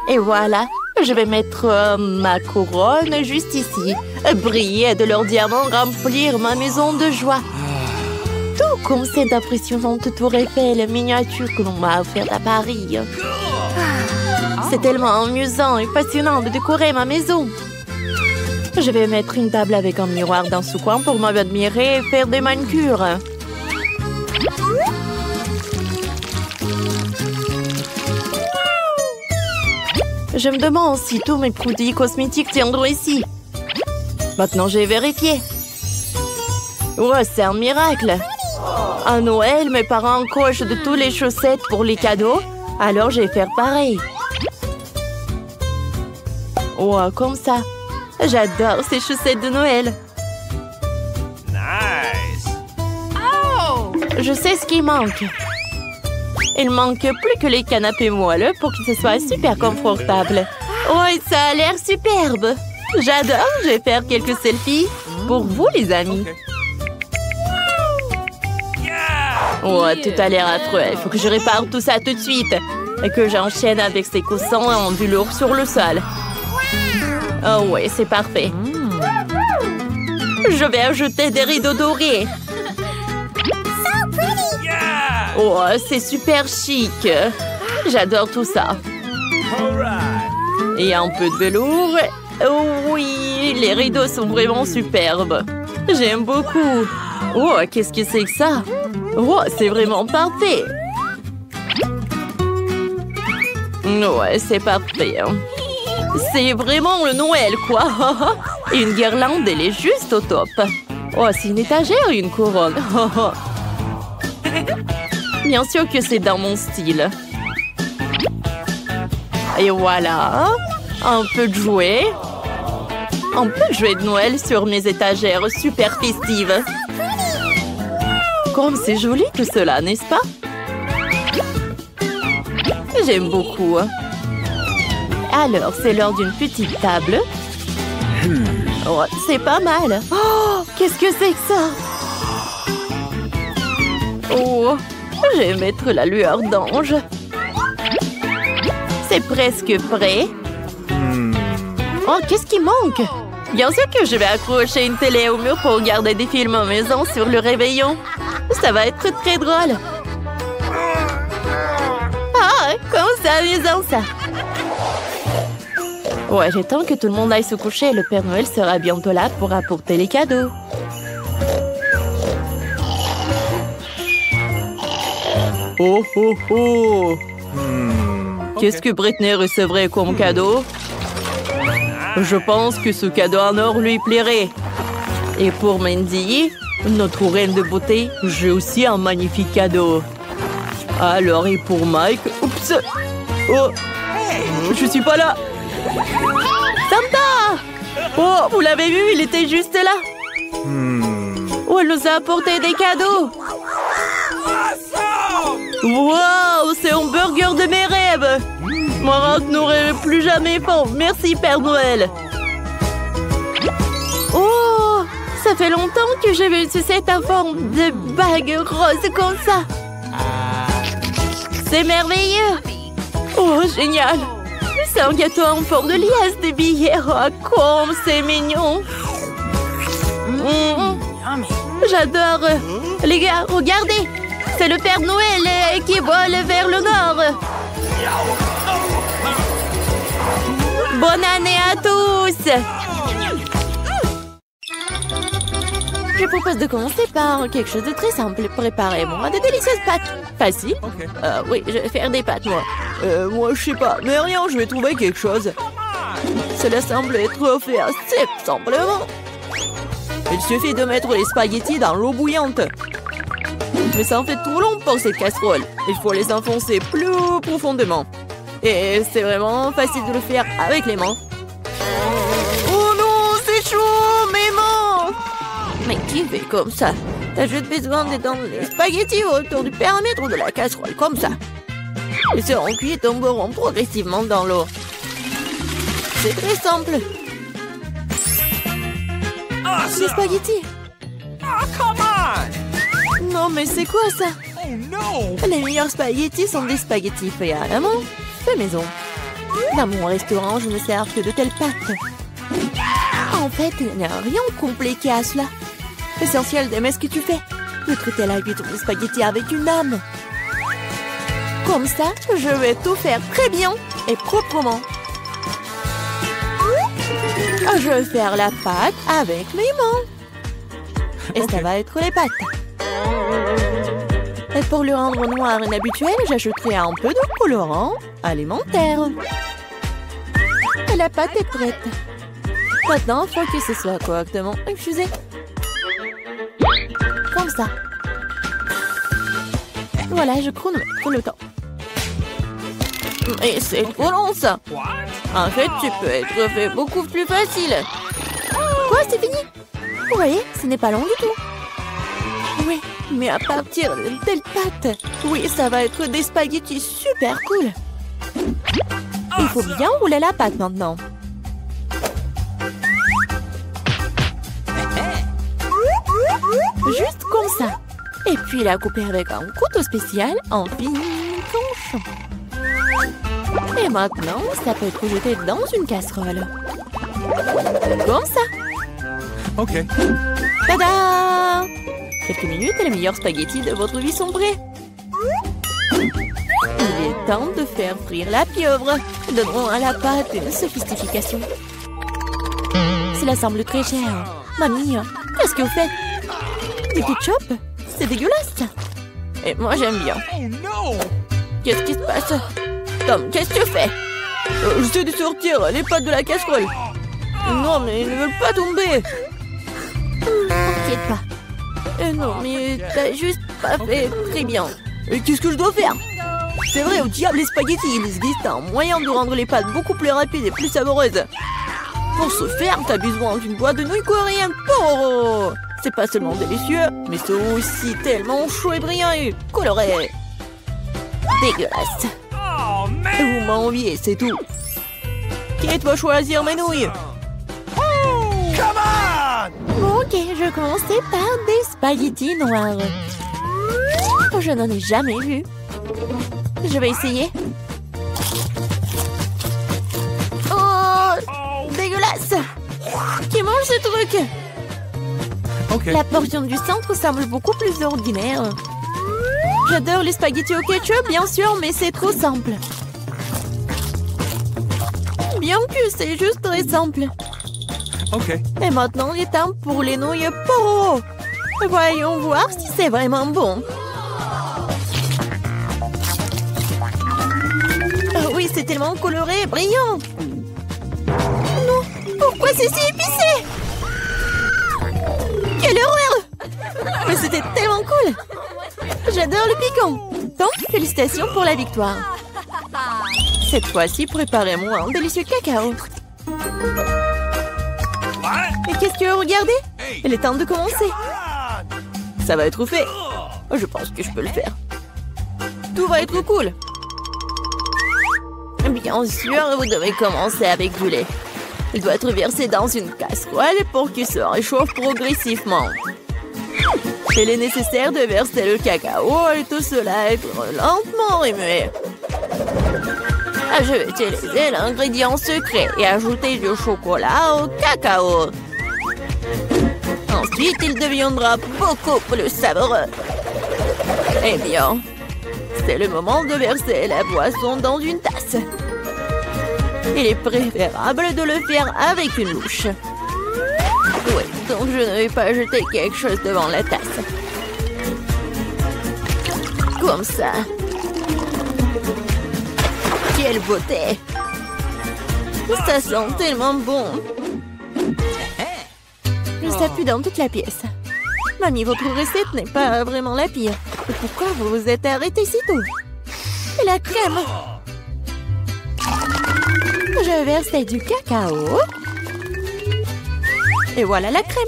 Et voilà, je vais mettre ma couronne juste ici. Briller de leurs diamants, remplir ma maison de joie. Tout comme cette impressionnante tour Eiffel miniature que l'on m'a offerte à Paris. C'est tellement amusant et passionnant de décorer ma maison. Je vais mettre une table avec un miroir dans ce coin pour m'admirer et faire des manucures. Je me demande si tous mes produits cosmétiques tiendront ici. Maintenant, j'ai vérifié. Ouais, c'est un miracle. À Noël, mes parents cochent de toutes les chaussettes pour les cadeaux. Alors, je vais faire pareil. Ouais, comme ça. J'adore ces chaussettes de Noël. Nice! Je sais ce qui manque. Il manque plus que les canapés moelleux pour que ce soit super confortable. Ouais, ça a l'air superbe. J'adore. Je vais faire quelques selfies pour vous, les amis. Oh, tout a l'air affreux. Il faut que je répare tout ça tout de suite. Et que j'enchaîne avec ces coussins en velours sur le sol. Oh ouais, c'est parfait. Je vais ajouter des rideaux dorés. Yeah! Oh, c'est super chic. J'adore tout ça. All right. Et un peu de velours. Oh oui, les rideaux sont vraiment superbes. J'aime beaucoup. Oh, qu'est-ce que c'est que ça? Oh, c'est vraiment parfait. Ouais, c'est parfait. C'est vraiment le Noël, quoi. Une guirlande, elle est juste au top. Oh, c'est une étagère ou une couronne? Bien sûr que c'est dans mon style. Et voilà. Un peu de jouets. Un peu de jouets de Noël sur mes étagères super festives. Comme c'est joli tout cela, n'est-ce pas? J'aime beaucoup. Alors, c'est l'heure d'une petite table. Oh, c'est pas mal. Oh, qu'est-ce que c'est que ça? Oh, je vais mettre la lueur d'ange. C'est presque prêt. Oh, qu'est-ce qui manque? Bien sûr que je vais accrocher une télé au mur pour regarder des films à la maison sur le réveillon. Ça va être très drôle. Ah, comme c'est amusant ça. Ouais, j'attends que tout le monde aille se coucher. Le Père Noël sera bientôt là pour apporter les cadeaux. Oh, oh, oh. Qu'est-ce que Britney recevrait comme cadeau? Je pense que ce cadeau en or lui plairait. Et pour Mandy, notre reine de beauté, j'ai aussi un magnifique cadeau. Alors, et pour Mike... Oups! Oh! Je suis pas là! Santa! Oh, vous l'avez vu, il était juste là. Oh, elle nous a apporté des cadeaux. Wow, c'est un burger de mes rêves. Moi, je n'aurais plus jamais faim. Merci, Père Noël. Oh, ça fait longtemps que j'ai vu une sucette en forme de bague rose comme ça. C'est merveilleux. Oh, génial. C'est un gâteau en forme de liasse de billets. Oh, comme c'est mignon. J'adore. Les gars, regardez. C'est le Père Noël qui vole vers le nord. Bonne année à tous. Je propose de commencer par quelque chose de très simple. Préparez-moi de délicieuses pâtes. Facile. Oui, je vais faire des pâtes, moi. Moi, je sais pas. Mais rien, je vais trouver quelque chose. Cela semble être fait assez simplement. Il suffit de mettre les spaghettis dans l'eau bouillante. Mais ça en fait trop long pour cette casserole. Il faut les enfoncer plus profondément. Et c'est vraiment facile de le faire avec les mains. Oh non, c'est chaud, mes mains! Mais qui fait comme ça? T'as juste besoin d'étendre les spaghettis autour du périmètre de la casserole, comme ça. Ils seront cuits et tomberont progressivement dans l'eau. C'est très simple. Les spaghettis. Come on! Non, mais c'est quoi ça? Oh no! Les meilleurs spaghettis sont des spaghettis faits à la main, fait maison. Dans mon restaurant, je ne sers que de telles pâtes. En fait, il n'y a rien de compliqué à cela. L'essentiel d'aimer ce que tu fais. De traiter la huître de spaghettis avec une âme. Comme ça, je vais tout faire très bien et proprement. Je vais faire la pâte avec mes mains. Et ça va être les pâtes. Et pour le rendre noir et inhabituel, j'ajouterai un peu de colorant alimentaire. Et la pâte est prête. Maintenant, il faut que ce soit correctement infusé. Comme ça. Voilà, je chronomètre le temps. Et c'est trop long, ça. En fait, tu peux être fait beaucoup plus facile. Quoi, c'est fini? Vous voyez, ce n'est pas long du tout. Oui, mais à partir de telle pâte, oui, ça va être des spaghettis super cool. Il faut bien rouler la pâte maintenant. Juste comme ça. Et puis la couper avec un couteau spécial en fines tranches. Et maintenant, ça peut être jeté dans une casserole. Comme ça. OK. Tada! Quelques minutes et les meilleurs spaghettis de votre vie sont prêts. Il est temps de faire frire la pieuvre. Donnons à la pâte une sophistication. Cela semble très cher. Mamie, qu'est-ce que vous faites? Du ketchup? C'est dégueulasse. Et moi, j'aime bien. Oh no! Qu'est-ce qui se passe? Tom, qu'est-ce que tu fais? J'essaie de sortir les pâtes de la casserole. Non, mais ils ne veulent pas tomber. T'inquiète pas. Non, mais t'as juste pas fait très bien. Et qu'est-ce que je dois faire? C'est vrai, au diable les spaghettis, il existe un moyen de rendre les pâtes beaucoup plus rapides et plus savoureuses. Pour ce faire, t'as besoin d'une boîte de nouilles coréennes Pororo. C'est pas seulement délicieux, mais c'est aussi tellement chaud et brillant et coloré. Dégueulasse. Oh man! Vous m'enviez, c'est tout. Qui doit choisir mes nouilles? Come on! Bon, ok, je commençais par des spaghettis noirs. Je n'en ai jamais vu. Je vais essayer. Oh, dégueulasse! Qui mange ce truc? OK. La portion du centre semble beaucoup plus ordinaire. J'adore les spaghettis au ketchup, bien sûr, mais c'est trop simple. Bien que c'est juste très simple. OK. Et maintenant, il est temps pour les nouilles Pororo. Voyons voir si c'est vraiment bon. Oh oui, c'est tellement coloré et brillant. Non, pourquoi c'est si épicé? Quelle horreur! Mais c'était tellement cool. J'adore le piquant. Donc, félicitations pour la victoire. Cette fois-ci, préparez-moi un délicieux cacao. Et qu'est-ce que vous regardez? Il est temps de commencer. Ça va être fait. Je pense que je peux le faire. Tout va être cool. Bien sûr, vous devez commencer avec du lait. Il doit être versé dans une casserole pour qu'il se réchauffe progressivement. Il est nécessaire de verser le cacao et tout cela être lentement remué. Je vais utiliser l'ingrédient secret et ajouter du chocolat au cacao. Ensuite, il deviendra beaucoup plus savoureux. Eh bien, c'est le moment de verser la boisson dans une tasse. Il est préférable de le faire avec une louche. Oui, donc je ne vais pas jeter quelque chose devant la tasse. Comme ça. Quelle beauté! Ça sent tellement bon. Ça pue dans toute la pièce. Mamie, votre recette n'est pas vraiment la pire. Et pourquoi vous vous êtes arrêtée si tôt? Et la crème? Je versais du cacao. Et voilà la crème.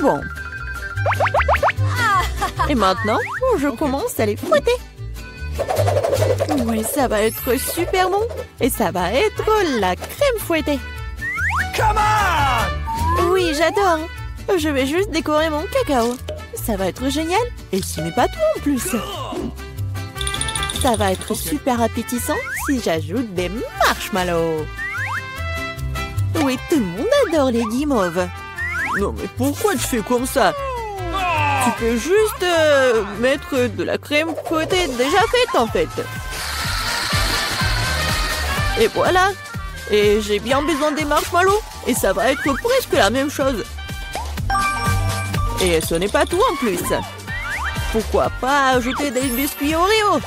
Bon. Et maintenant, je commence à les fouetter. Oui, ça va être super bon. Et ça va être la crème fouettée. Come on! Oui, j'adore. Je vais juste décorer mon cacao. Ça va être génial. Et ce n'est pas tout en plus. Ça va être super appétissant si j'ajoute des marshmallows. Oui, tout le monde adore les guimauves. Non, mais pourquoi tu fais comme ça? Tu peux juste mettre de la crème fouettée déjà faite, en fait. Et voilà. Et j'ai bien besoin des marshmallows. Et ça va être presque la même chose. Et ce n'est pas tout en plus. Pourquoi pas ajouter des biscuits Oreo?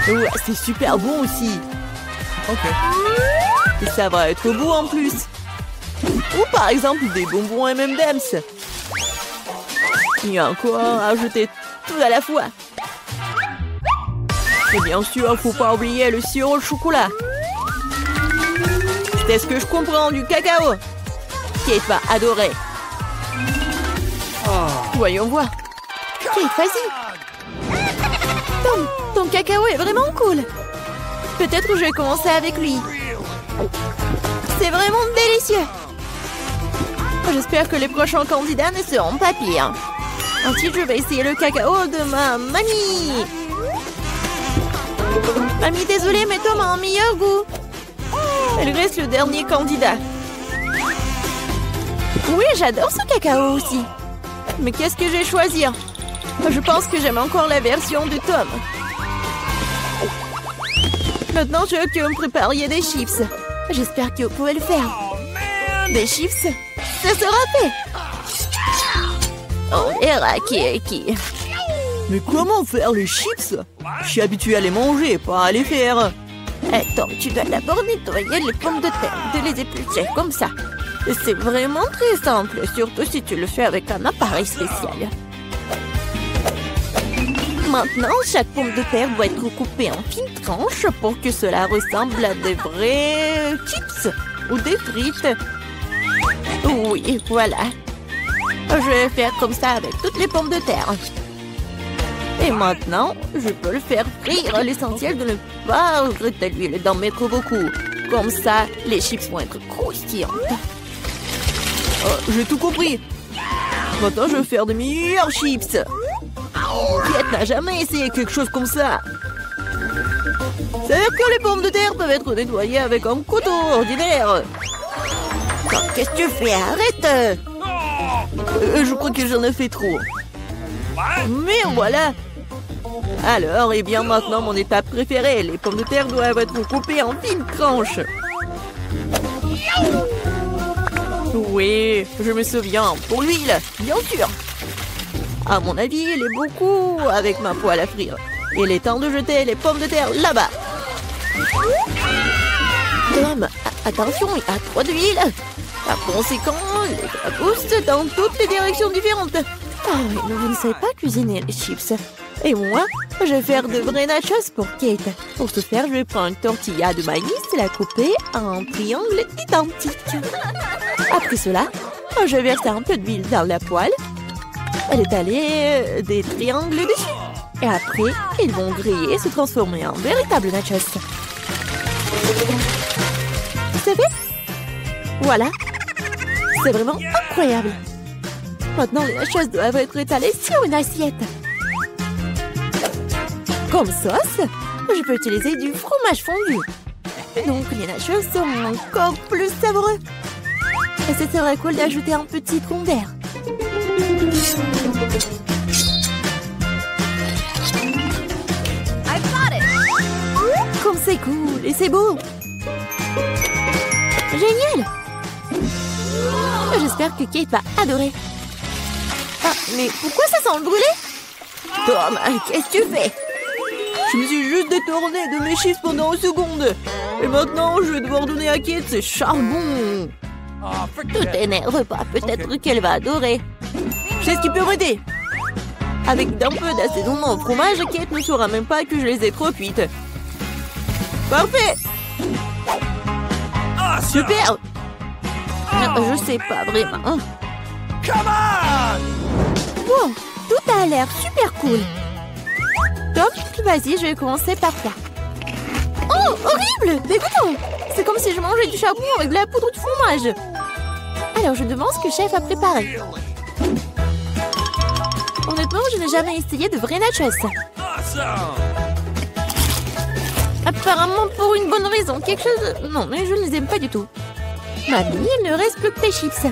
Ouais, c'est super bon aussi. OK. Et ça va être beau en plus. Ou par exemple des bonbons M&M's. Et encore ajouter tout à la fois. Et bien sûr, faut pas oublier le sirop de chocolat. C'est ce que je comprends du cacao. Kate va adorer. Voyons voir. Kate, vas-y. Tom, ton cacao est vraiment cool. Peut-être que je vais commencer avec lui. C'est vraiment délicieux. J'espère que les prochains candidats ne seront pas pires. Ensuite, je vais essayer le cacao de ma mamie. Mamie, désolée, mais Tom a un meilleur goût. Elle reste le dernier candidat. Oui, j'adore ce cacao aussi. Mais qu'est-ce que je vais choisir? Je pense que j'aime encore la version de Tom. Maintenant, je veux que vous me prépariez des chips. J'espère que vous pouvez le faire. Des chips, ça sera fait. On verra qui est qui. Mais comment faire les chips? Je suis habituée à les manger, pas à les faire. Attends, tu dois d'abord nettoyer les pommes de terre, de les éplucher comme ça. C'est vraiment très simple, surtout si tu le fais avec un appareil spécial. Maintenant, chaque pomme de terre doit être coupée en fines tranches pour que cela ressemble à des vrais chips ou des frites. Oui, voilà. Je vais faire comme ça avec toutes les pommes de terre. Et maintenant, je peux le faire frire. L'essentiel de ne pas regretter l'huile, d'en mettre beaucoup. Comme ça, les chips vont être croustillantes. J'ai tout compris. Maintenant, je vais faire de meilleurs chips. Kate n'a jamais essayé quelque chose comme ça. C'est-à-dire que les pommes de terre peuvent être nettoyées avec un couteau ordinaire. Qu'est-ce que tu fais? Arrête! Je crois que j'en ai fait trop. Mais voilà. Alors, et bien maintenant, mon étape préférée. Les pommes de terre doivent être coupées en fines tranches. Oui, je me souviens. Pour l'huile, bien sûr. À mon avis, il est beaucoup avec ma poêle à frire. Il est temps de jeter les pommes de terre là-bas. Tom, attention, il y a trop d'huile. Par conséquent, les poussent dans toutes les directions différentes. Ah oui, mais vous ne savez pas cuisiner les chips. Et moi, je vais faire de vrais nachos pour Kate. Pour ce faire, je vais prendre une tortilla de maïs et la couper en triangles identiques. Après cela, je vais verser un peu d'huile dans la poêle. Elle étaler des triangles dessus. Et après, ils vont griller et se transformer en véritables nachos. C'est fait? Voilà. C'est vraiment incroyable. Maintenant, les nachos doivent être étalés sur une assiette. Comme sauce, je peux utiliser du fromage fondu. Donc, les nachos seront encore plus savoureux. Et ce serait cool d'ajouter un petit citron vert. Comme c'est cool et c'est beau. Génial. J'espère que Kate va adorer. Ah, mais pourquoi ça sent le brûlé? Tom, qu'est-ce que tu fais? Je me suis juste détournée de mes chips pendant une seconde. Et maintenant, je vais devoir donner à Kate ses charbons. Ne t'énerve pas, peut-être qu'elle va adorer. Je sais ce qui peut m'aider. Avec un peu d'assaisonnement au fromage, Kate ne saura même pas que je les ai trop cuites. Parfait. Super. Je sais pas vraiment. Wow, tout a l'air super cool. Tom, vas-y, je vais commencer par toi. Oh, horrible, dégoûtant. C'est comme si je mangeais du charbon avec de la poudre de fromage. Alors, je me demande ce que le chef a préparé. Honnêtement, je n'ai jamais essayé de vrais nachos. Apparemment pour une bonne raison. Quelque chose... Non, mais je ne les aime pas du tout. Mamie, il ne reste plus que tes chips.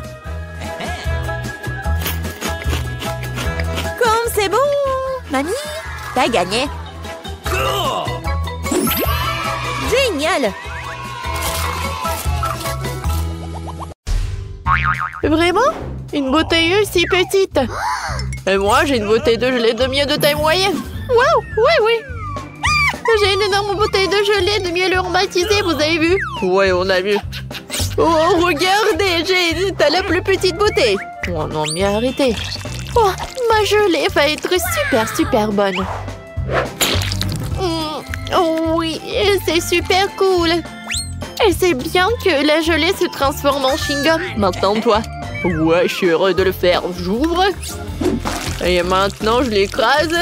Comme c'est bon. Mamie, t'as gagné. Génial. Vraiment? Une bouteille si petite. Et moi, j'ai une bouteille de gelée de miel de taille moyenne. Waouh, oui. J'ai une énorme bouteille de gelée de miel aromatisé, vous avez vu? Ouais, on a vu. Oh, regardez, t'as la plus petite bouteille. Oh non, mais arrêtez. Oh, ma gelée va être super bonne. Oh oui, c'est super cool. Et c'est bien que la gelée se transforme en chewing-gum. Maintenant, toi. Ouais, je suis heureux de le faire. J'ouvre. Et maintenant, je l'écrase.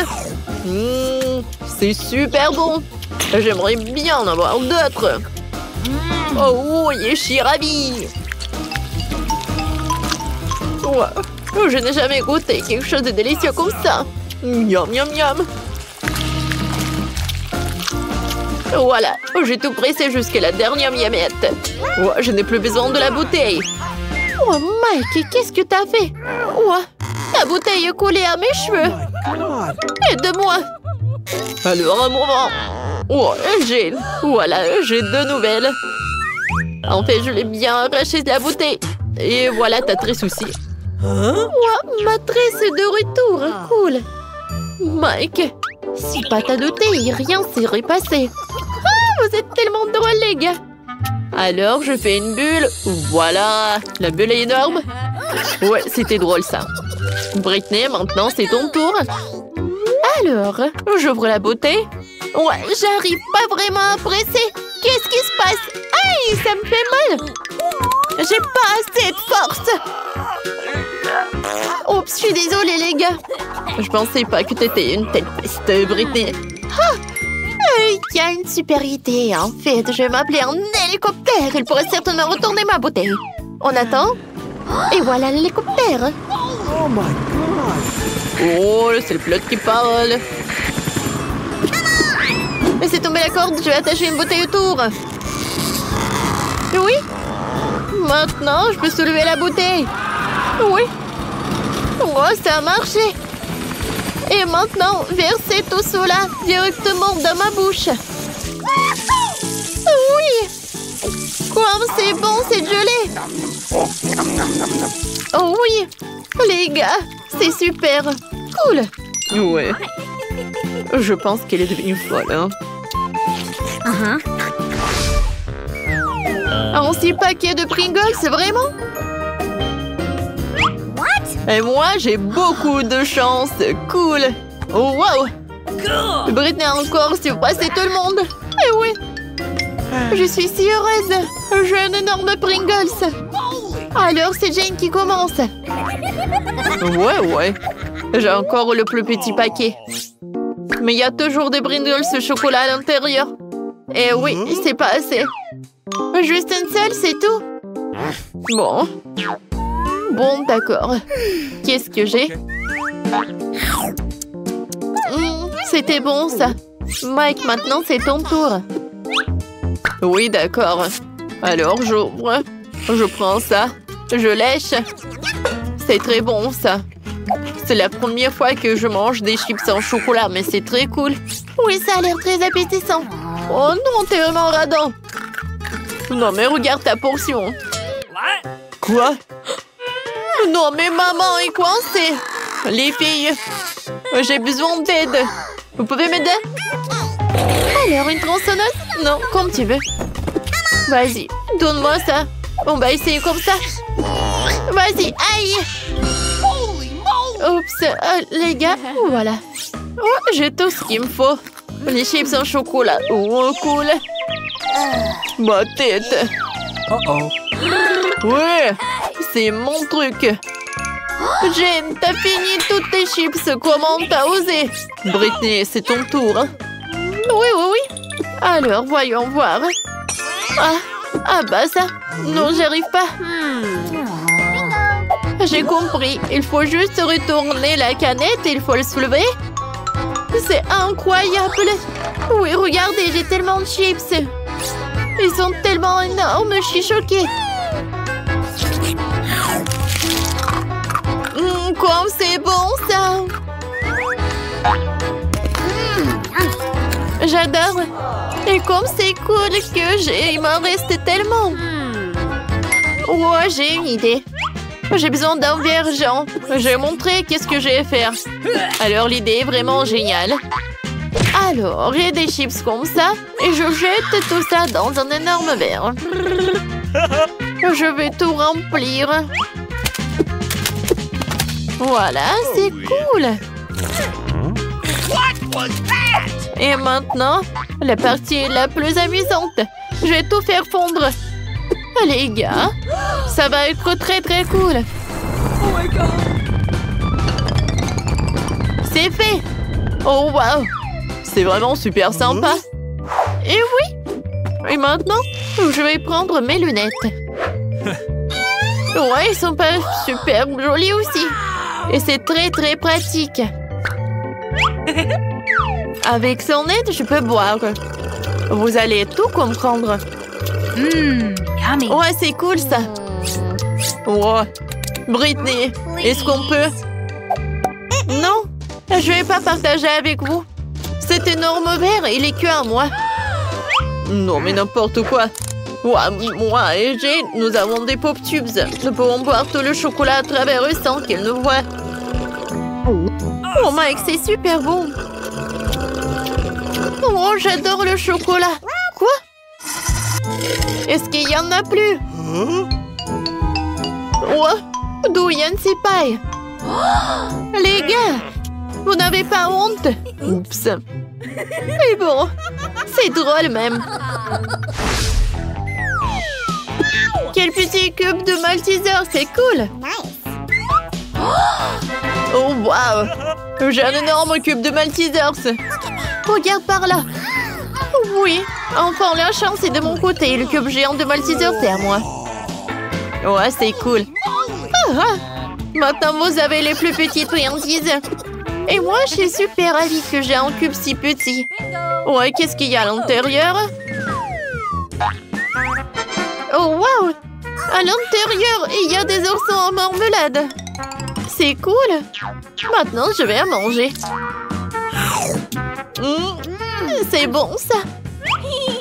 C'est super bon. J'aimerais bien en avoir d'autres. Oh oui, je suis ravie. Wow. Je n'ai jamais goûté quelque chose de délicieux comme ça. Miam, miam, miam. Voilà, j'ai tout pressé jusqu'à la dernière miamette. Oh, je n'ai plus besoin de la bouteille. Oh, Mike, qu'est-ce que t'as fait? Oh, la bouteille est collée à mes cheveux. Aide-moi. Alors, un moment. Oh, voilà, j'ai 2 nouvelles. En fait, je l'ai bien arraché de la bouteille. Et voilà ta tresse aussi. Oh, ma tresse est de retour. Cool. Mike, si pas t'as douté, rien serait passé. Ah, vous êtes tellement drôles, les gars. Alors, je fais une bulle. Voilà, la bulle est énorme. Ouais, c'était drôle, ça. Britney, maintenant, c'est ton tour. Alors, j'ouvre la bouteille. Ouais, j'arrive pas vraiment à presser. Qu'est-ce qui se passe? Aïe, ça me fait mal. J'ai pas assez de force. Oups, je suis désolée, les gars. Je pensais pas que t'étais une telle peste, Britney. Ah, il y a une super idée, en fait. Je vais m'appeler un hélicoptère. Il pourrait certainement retourner ma bouteille. On attend. Et voilà l'hélicoptère. Oh my God! Oh, c'est le pilote qui parle. Laissez tomber la corde, je vais attacher une bouteille autour. Oui. Maintenant, je peux soulever la bouteille. Oui. Oh, ça a marché. Et maintenant, versez tout cela directement dans ma bouche. Oui. Comme c'est bon, c'est gelé. Oh oui. Les gars, c'est super. Cool. Ouais. Je pense qu'elle est devenue folle, hein. Un 6 paquets de Pringles, c'est vraiment? Et moi, j'ai beaucoup de chance. Cool. Oh, wow. Britney a encore surpassé tout le monde. Eh oui. Je suis si heureuse. J'ai un énorme Pringles. Alors, c'est Jane qui commence. Ouais. J'ai encore le plus petit paquet. Mais il y a toujours des Pringles au chocolat à l'intérieur. Et oui, c'est pas assez. Juste une seule, c'est tout. Bon, d'accord. Qu'est-ce que j'ai? C'était bon, ça. Mike, maintenant, c'est ton tour. Oui, d'accord. Alors, j'ouvre. Je prends ça. Je lèche. C'est très bon, ça. C'est la première fois que je mange des chips en chocolat, mais c'est très cool. Oui, ça a l'air très appétissant. Oh non, t'es vraiment radin. Non, mais regarde ta portion. Quoi? Non, mais maman est coincée. Les filles, j'ai besoin d'aide. Vous pouvez m'aider? Alors, une tronçonneuse? Non, comme tu veux. Vas-y, donne-moi ça. On va essayer comme ça. Vas-y, aïe. Oups, les gars, voilà. Oh, j'ai tout ce qu'il me faut. Les chips en chocolat. Oh, cool. Ma tête. Uh-oh. Ouais, c'est mon truc. Jane, t'as fini toutes tes chips. Comment t'as osé? Britney, c'est ton tour. Oui. Alors, voyons voir. Ah bah ça. Non, j'y arrive pas. J'ai compris. Il faut juste retourner la canette et il faut le soulever. C'est incroyable. Oui, regardez, j'ai tellement de chips. Ils sont tellement énormes, je suis choquée. Comme c'est bon, ça. J'adore. Et comme c'est cool que il m'en reste tellement. Oh, j'ai une idée. J'ai besoin d'un vergeant. Je vais montrer qu'est-ce que je vais faire. Alors, l'idée est vraiment géniale. Alors, j'ai des chips comme ça. Et je jette tout ça dans un énorme verre. Je vais tout remplir. Voilà, c'est cool. Et maintenant, la partie la plus amusante. Je vais tout faire fondre. Les gars, ça va être très très cool. Oh my God! C'est fait. Oh wow, c'est vraiment super sympa. Et oui. Et maintenant, je vais prendre mes lunettes. Ouais, ils sont pas super jolis aussi. Et c'est très très pratique. Avec son aide, je peux boire. Vous allez tout comprendre. Yummy. Ouais, c'est cool ça. Ouais. Britney, est-ce qu'on peut? Non, je vais pas partager avec vous. Cet énorme verre, il est que à moi. Non, mais n'importe quoi. Ouais, moi et Jane, nous avons des pop tubes. Nous pouvons boire tout le chocolat à travers eux sans qu'elle nous voie. Oh Mike, c'est super bon. Oh, j'adore le chocolat. Quoi? Est-ce qu'il y en a plus? Ouais, d'où Yann s'y paille? Les gars, vous n'avez pas honte? Oups. Mais bon, c'est drôle même. Quel petit cube de Malteser, c'est cool. Oh wow, j'ai un énorme cube de Maltesers. Regarde par là. Oui, enfin la chance est de mon côté. Le cube géant de Maltesers c'est à moi. Ouais, c'est cool. Maintenant vous avez les plus petites friandises. Et moi je suis super ravie que j'ai un cube si petit. Ouais, qu'est-ce qu'il y a à l'intérieur? Oh wow, à l'intérieur il y a des oursons en marmelade. C'est cool. Maintenant je vais à manger. C'est bon ça.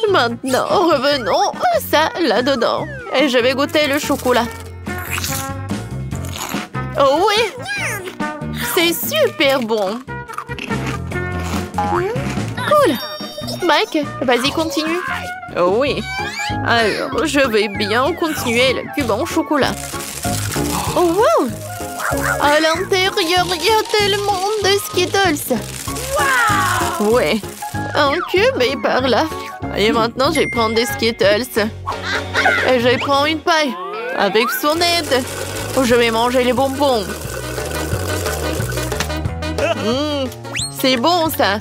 Maintenant revenons ça là-dedans. Et je vais goûter le chocolat. Oh oui, c'est super bon. Cool. Mike, vas-y continue. Oh oui. Alors, je vais bien continuer le cube en chocolat. Oh wow. À l'intérieur, il y a tellement de Skittles. Wow. Ouais. Un cube est par là. Et maintenant, je vais prendre des Skittles. Et je vais prendre une paille. Avec son aide. Je vais manger les bonbons. C'est bon ça.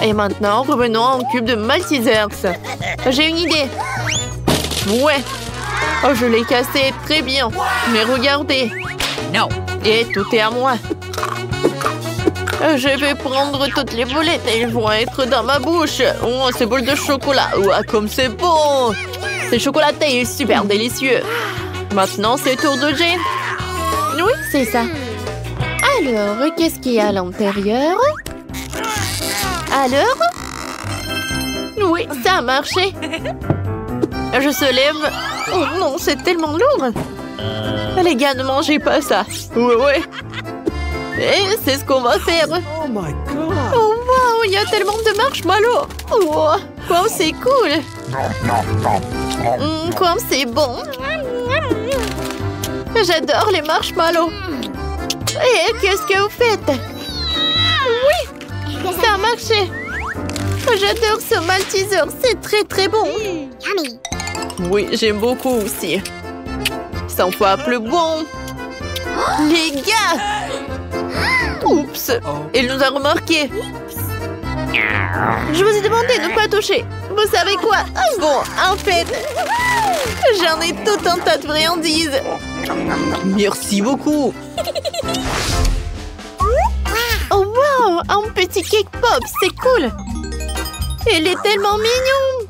Et maintenant, revenons à un cube de Maltesers. J'ai une idée. Ouais. Oh, je l'ai cassé très bien. Mais regardez. No. Et tout est à moi. Je vais prendre toutes les boulettes et elles vont être dans ma bouche. Oh, ces boules de chocolat. Ouais, comme c'est bon. C'est chocolaté et super délicieux. Maintenant, c'est le tour de Jane. Oui, c'est ça. Alors, qu'est-ce qu'il y a à l'intérieur? Alors? Oui, ça a marché. Je se lève. Oh non, c'est tellement lourd. Les gars, ne mangez pas ça. Ouais. Et c'est ce qu'on va faire. Oh my god. Oh wow, il y a tellement de marshmallows. Oh, comme c'est cool. Comme c'est bon. J'adore les marshmallows. Et qu'est-ce que vous faites? Oui, ça a marché. J'adore ce Malteser, c'est très très bon. Oui, j'aime beaucoup aussi. 100 fois plus bon. Les gars! Oups, il nous a remarqué. Je vous ai demandé de ne pas toucher. Vous savez quoi? Bon, en fait, j'en ai tout un tas de friandises. Merci beaucoup. Oh wow, un petit cake pop, c'est cool. Il est tellement mignon.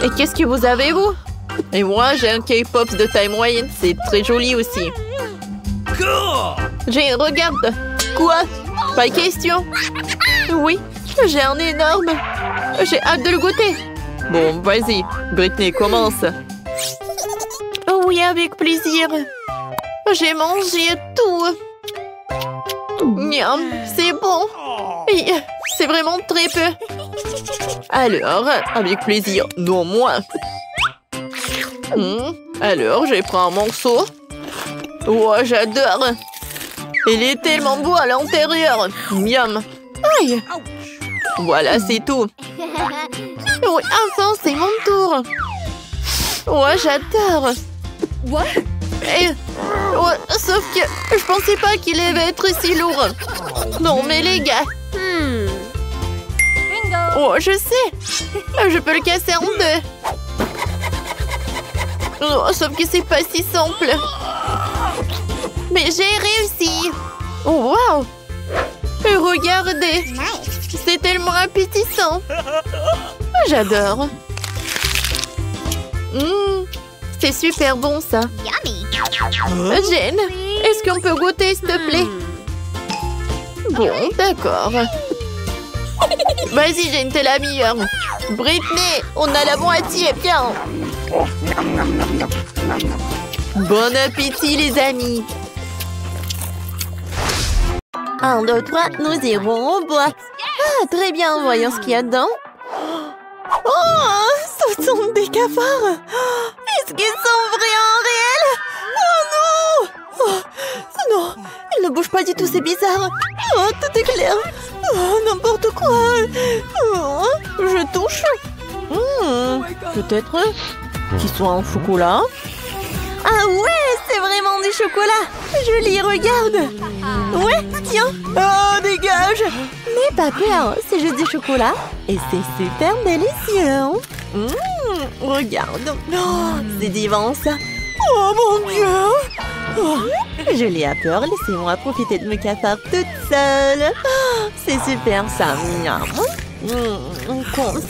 Et qu'est-ce que vous avez, vous? Et moi, j'ai un cake pop de taille moyenne, c'est très joli aussi. J'ai regarde. Quoi? Pas question. Oui, j'ai un énorme. J'ai hâte de le goûter. Bon, vas-y, Britney, commence. Oh oui, avec plaisir. J'ai mangé tout. Miam, c'est bon. C'est vraiment très peu. Alors, avec plaisir, non moins. Alors, je prends un morceau. Oh, j'adore. Il est tellement beau à l'intérieur. Miam. Aïe. Voilà, c'est tout. Oui, enfin, c'est mon tour. Ouais, j'adore. Ouais, sauf que je pensais pas qu'il allait être si lourd. Non, mais les gars. Oh, je sais. Je peux le casser en deux. Oh, sauf que c'est pas si simple. Mais j'ai réussi. Oh, wow. Regardez. C'est tellement appétissant. J'adore. C'est super bon, ça. Jane, est-ce qu'on peut goûter, s'il te plaît? Bon, d'accord. Vas-y, Jane, t'es la meilleure. Britney, on a la moitié, viens. Bon appétit, les amis. 1, 2, 3, nous irons au bois. Ah, très bien, voyons ce qu'il y a dedans. Oh, ce sont des cafards. Est-ce qu'ils sont vraiment réels? Oh non! Oh, non, ils ne bougent pas du tout, c'est bizarre. Oh, tout est clair. Oh, n'importe quoi. Oh, je touche. Peut-être qu'ils sont en chocolat. Ah ouais, c'est vraiment du chocolat. Joli, regarde. Ouais, tiens. Oh, dégage. Mais pas peur, c'est juste du chocolat. Et c'est super délicieux. Regarde. Oh, c'est divin, ça. Oh, mon Dieu. Oh, Julie a peur, laissez-moi profiter de mes cafards toute seule. Oh, c'est super, ça.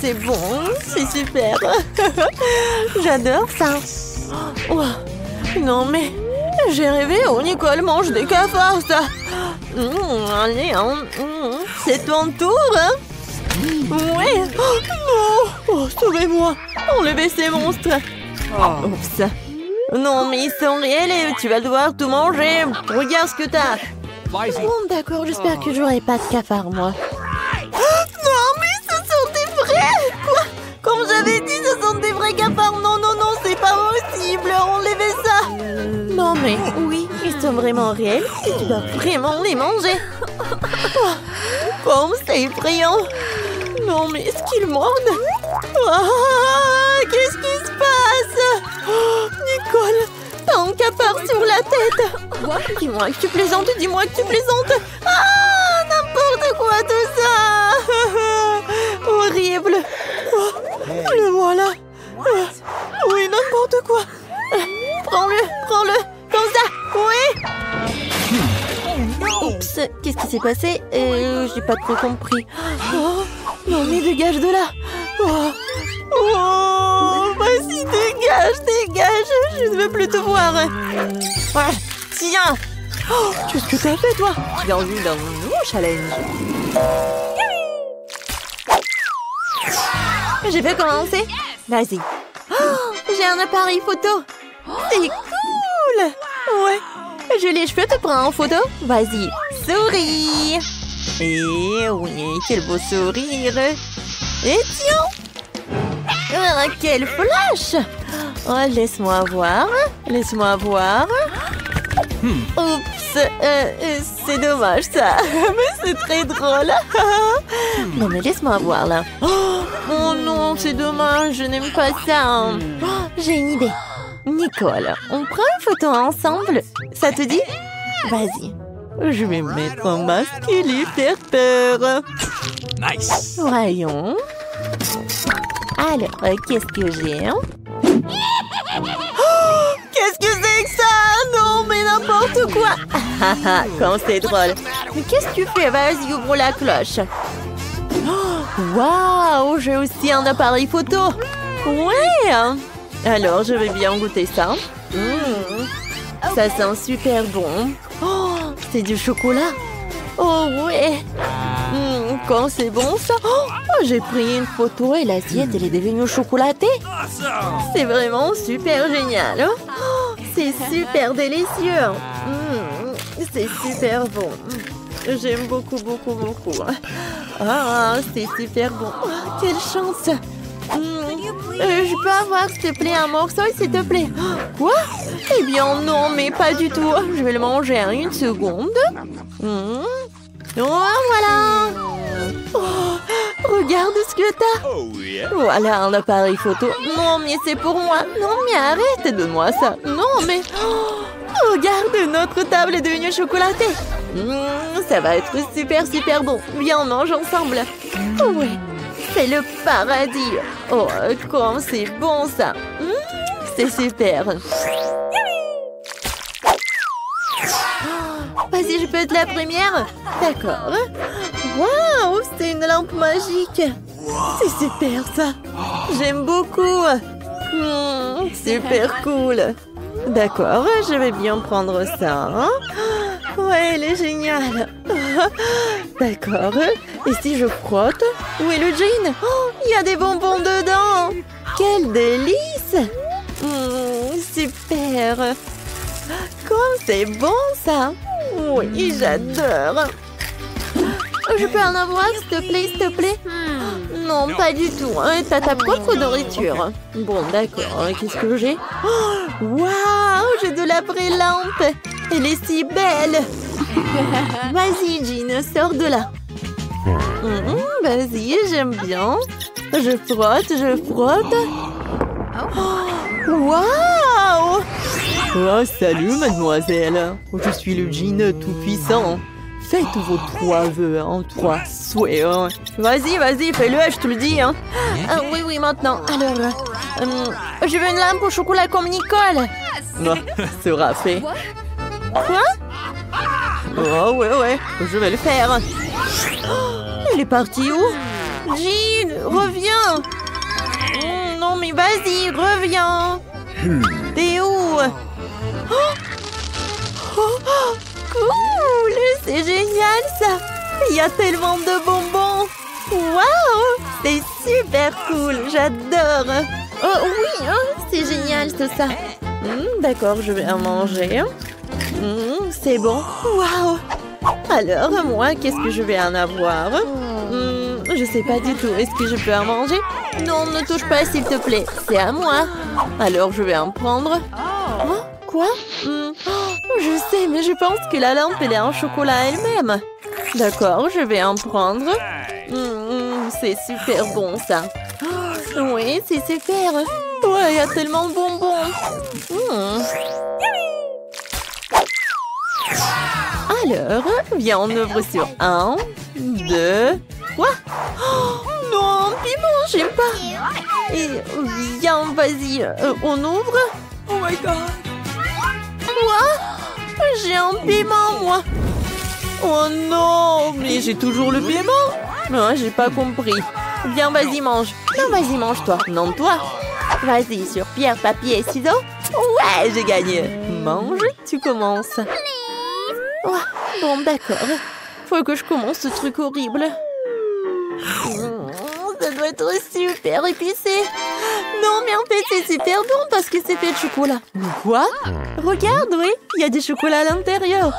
C'est bon, c'est super. J'adore ça. Oh, non, mais j'ai rêvé où Nicole mange des cafards, ça. Allez, c'est ton tour, hein. Ouais. Oh, non. Oh, sauvez-moi. Enlevez ces monstres. Oups. Non, mais ils sont réels et tu vas devoir tout manger. Regarde ce que t'as. Bon, d'accord, j'espère que j'aurai pas de cafards, moi. Non, mais ce sont des vrais. Quoi? Comme j'avais dit, ce sont des vrais cafards. Non, non, non, c'est pas possible. Enlevez ça. Non, mais oui, ils sont vraiment réels et tu dois vraiment les manger. Oh, comme c'est effrayant. Non, mais est-ce qu'ils mordent? Oh, qu'est-ce qui se passe? Oh, Nicole, t'as un cafard sur la tête. Dis-moi que tu plaisantes, dis-moi que tu plaisantes. Ah, n'importe quoi tout ça. Horrible. Oh, le voilà. Oui, n'importe quoi. Prends-le, comme ça. Oui. Oups, qu'est-ce qui s'est passé? J'ai pas trop compris. Oh, non, mais dégage de là. Oh, vas-y, dégage. Je ne veux plus te voir. Ah, tiens. Oh, qu'est-ce que t'as fait, toi? Bienvenue dans mon nouveau challenge. Je vais commencer. Vas-y. Oh, j'ai un appareil photo. C'est cool. Ouais. Je les cheveux te prends en photo. Vas-y, souris. Et oui, quel beau sourire. Et tiens. Ah, quel flash. Oh, laisse-moi voir. Oups, c'est dommage ça. Mais c'est très drôle. Non mais laisse-moi voir là. Oh non, c'est dommage, je n'aime pas ça. Oh, j'ai une idée. Nicole, on prend une photo ensemble. Ça te dit? Vas-y. Je vais mettre un masque et lui faire peur. Nice. Voyons. Alors, qu'est-ce que j'ai? Oh, qu'est-ce que c'est que ça? Non, mais n'importe quoi. Quand c'est drôle. Mais qu'est-ce que tu fais? Vas-y, ouvre la cloche. Waouh, j'ai aussi un appareil photo. Ouais. Alors, je vais bien goûter ça. Ça sent super bon. Oh, c'est du chocolat. Oh, ouais. Quand c'est bon, ça. Oh, j'ai pris une photo et l'assiette, elle est devenue chocolatée. C'est vraiment super génial. Oh, c'est super délicieux. C'est super bon. J'aime beaucoup. Ah, c'est super bon. Oh, quelle chance. Je peux avoir, s'il te plaît, un morceau, s'il te plaît? Quoi? Eh bien, non, mais pas du tout. Je vais le manger en une seconde. Oh, voilà. Oh, regarde ce que t'as. Voilà un appareil photo. Non, mais c'est pour moi. Non, mais arrête, donne-moi ça. Non, mais... Oh, regarde, notre table est devenue chocolatée. Ça va être super bon. Viens, on mange ensemble. Ouais. C'est le paradis. Oh, comme c'est bon ça. c'est super. Vas-y, je peux être la première? D'accord. Waouh, c'est une lampe magique. C'est super ça. J'aime beaucoup. Super cool. D'accord, je vais bien prendre ça. Ouais, elle est géniale. D'accord. Et si je frotte? Où est le jean? Oh, il y a des bonbons dedans. Quel délice. Super. Comme c'est bon ça. Oui, j'adore. Je peux en avoir, s'il te plaît, s'il te plaît? Non, pas du tout. T'as ta propre nourriture. Bon, d'accord. Qu'est-ce que j'ai? Waouh, j'ai de la vraie lampe. Elle est si belle. Vas-y, Jean, sors de là. Vas-y, j'aime bien. Je frotte, je frotte. Waouh! Oh, salut, mademoiselle. Je suis le djinn tout-puissant. Faites vos 3 vœux, 3 souhaits. Vas-y, vas-y, fais-le, je te le dis. Oui, oui, maintenant. Alors, je veux une lampe au chocolat comme Nicole. Sera fait. Quoi? Oh, ouais, je vais le faire. Elle est partie où? Jean, reviens. Non, mais vas-y, reviens. T'es où? Cool, c'est génial ça. Il y a tellement de bonbons. Waouh, c'est super cool, j'adore. Oh oui, c'est génial tout ça. D'accord, je vais en manger. C'est bon. Waouh. Alors, moi, qu'est-ce que je vais en avoir? Je sais pas du tout. Est-ce que je peux en manger? Non, ne touche pas, s'il te plaît. C'est à moi. Alors, je vais en prendre. Oh, quoi? Je sais, mais je pense que la lampe, elle est en chocolat elle-même. D'accord, je vais en prendre. C'est super bon, ça. Oui, c'est super. Ouais, il y a tellement de bonbons. Alors, viens, on ouvre sur 1, 2... Quoi? Non, piment, j'aime pas. Et viens, vas-y, on ouvre. Oh my god. Quoi? J'ai un piment, moi. Oh non, mais j'ai toujours le piment. Non, j'ai pas compris. Viens, vas-y, mange. Non, vas-y, mange toi. Non, toi. Vas-y, sur pierre, papier, ciseaux. Ouais, j'ai gagné. Mange, tu commences. Oh, bon, d'accord. Faut que je commence ce truc horrible. Ça doit être super épicé. Non, mais en fait, c'est super bon parce que c'est fait de chocolat. Mais quoi? Regarde, oui, il y a du chocolat à l'intérieur.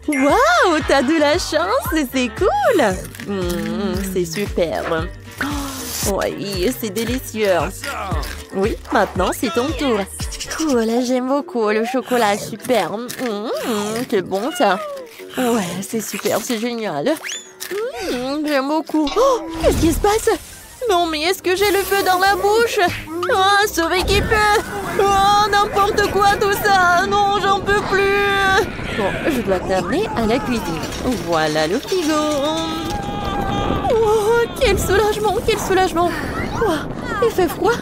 Waouh, t'as de la chance, c'est cool. C'est super. Oui, c'est délicieux. Oui, maintenant, c'est ton tour. Cool, j'aime beaucoup le chocolat, super. C'est bon, ça. Ouais, c'est super, c'est génial. J'aime beaucoup. Oh, qu'est-ce qui se passe? Non, mais est-ce que j'ai le feu dans la bouche? Oh, sauver qui peut. Oh, n'importe quoi tout ça. Non, j'en peux plus. Bon, je dois t'amener à la cuisine. Voilà le frigo. Oh, quel soulagement, quel soulagement. Oh, il fait froid.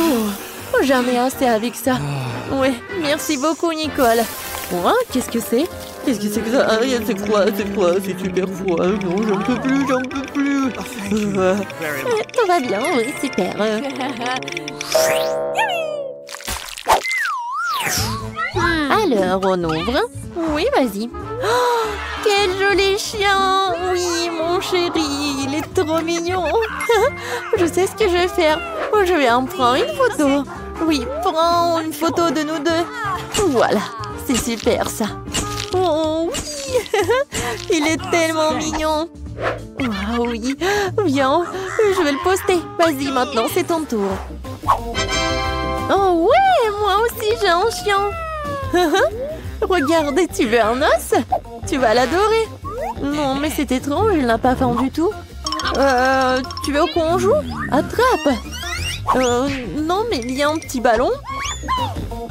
Oh, j'en ai assez avec ça. Oui, merci beaucoup, Nicole. Oh, qu'est-ce que c'est? Qu'est-ce que c'est que ça? C'est froid, c'est super froid. Non, j'en peux plus, j'en peux plus. Tout va bien, oui, super. Alors, on ouvre. Oui, vas-y. Oh, quel joli chien. Oui, mon chéri, il est trop mignon. Je sais ce que je vais faire. Je vais en prendre une photo. Oui, prends une photo de nous deux. Voilà, c'est super ça. Oh oui, il est tellement mignon. Oh oui, viens, je vais le poster. Vas-y, maintenant c'est ton tour. Oh ouais, moi aussi j'ai un chien. Regarde, tu veux un os? Tu vas l'adorer. Non, mais c'est étrange, il n'a pas faim du tout. Tu veux qu'on joue? Attrape. Non, mais il y a un petit ballon.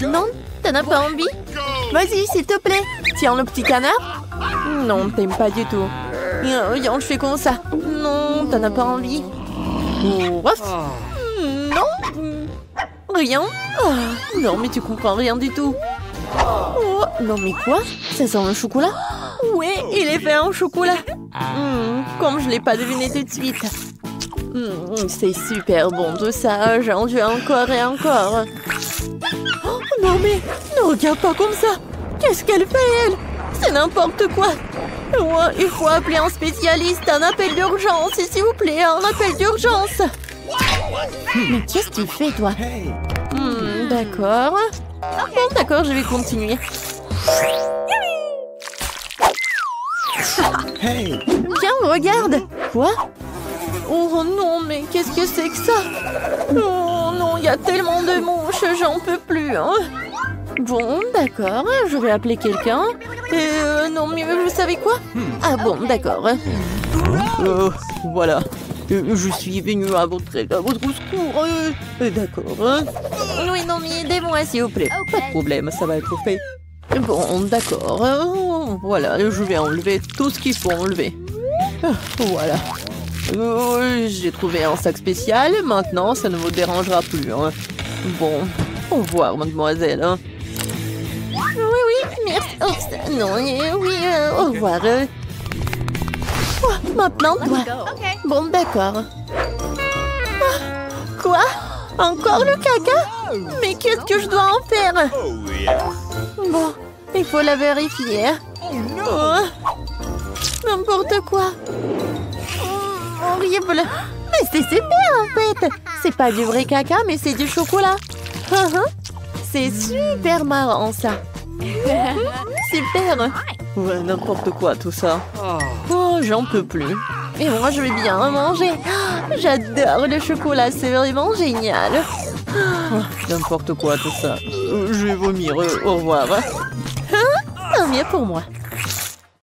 Non, t'en as pas envie? Vas-y, s'il te plaît. Tiens, le petit canard. Non, t'aimes pas du tout. Viens, je fais comme ça. Non, t'en as pas envie. Non. Rien? Oh, non, mais tu comprends rien du tout. Oh, non, mais quoi? Ça sent le chocolat? Oui, il est fait en chocolat. Comme je l'ai pas deviné tout de suite. C'est super bon tout ça. J'en veux encore et encore. Oh, non, mais ne regarde pas comme ça. Qu'est-ce qu'elle fait, elle? C'est n'importe quoi. Oh, il faut appeler un spécialiste, un appel d'urgence, s'il vous plaît, un appel d'urgence. Mais qu'est-ce que tu fais, toi? D'accord. Bon, d'accord, je vais continuer. Viens, regarde. Quoi? Oh non, mais qu'est-ce que c'est que ça? Oh non, il y a tellement de mouches, j'en peux plus. Hein. Bon, d'accord, je vais appeler quelqu'un. Non, mais vous savez quoi? Ah bon, d'accord. Voilà. Je suis venue à votre secours. D'accord. Oui, non, mais aidez-moi, s'il vous plaît. Pas de problème, ça va être fait. Bon, d'accord. Voilà, je vais enlever tout ce qu'il faut enlever. Voilà. J'ai trouvé un sac spécial. Maintenant, ça ne vous dérangera plus. Hein. Bon, au revoir, mademoiselle. Hein. Oui, merci. Oh, non, oui, au revoir. Oh, maintenant, toi. Bon, d'accord. Ah, quoi? Encore le caca? Mais qu'est-ce que je dois en faire? Bon, il faut la vérifier. Oh, n'importe quoi. Horrible. Mais c'est super en fait. C'est pas du vrai caca, mais c'est du chocolat. C'est super marrant ça. Super. Ouais, n'importe quoi tout ça. Oh, j'en peux plus. Et moi, je vais bien manger. J'adore le chocolat, c'est vraiment génial. Oh, n'importe quoi tout ça. Je vais vomir. Au revoir. Tant mieux pour moi.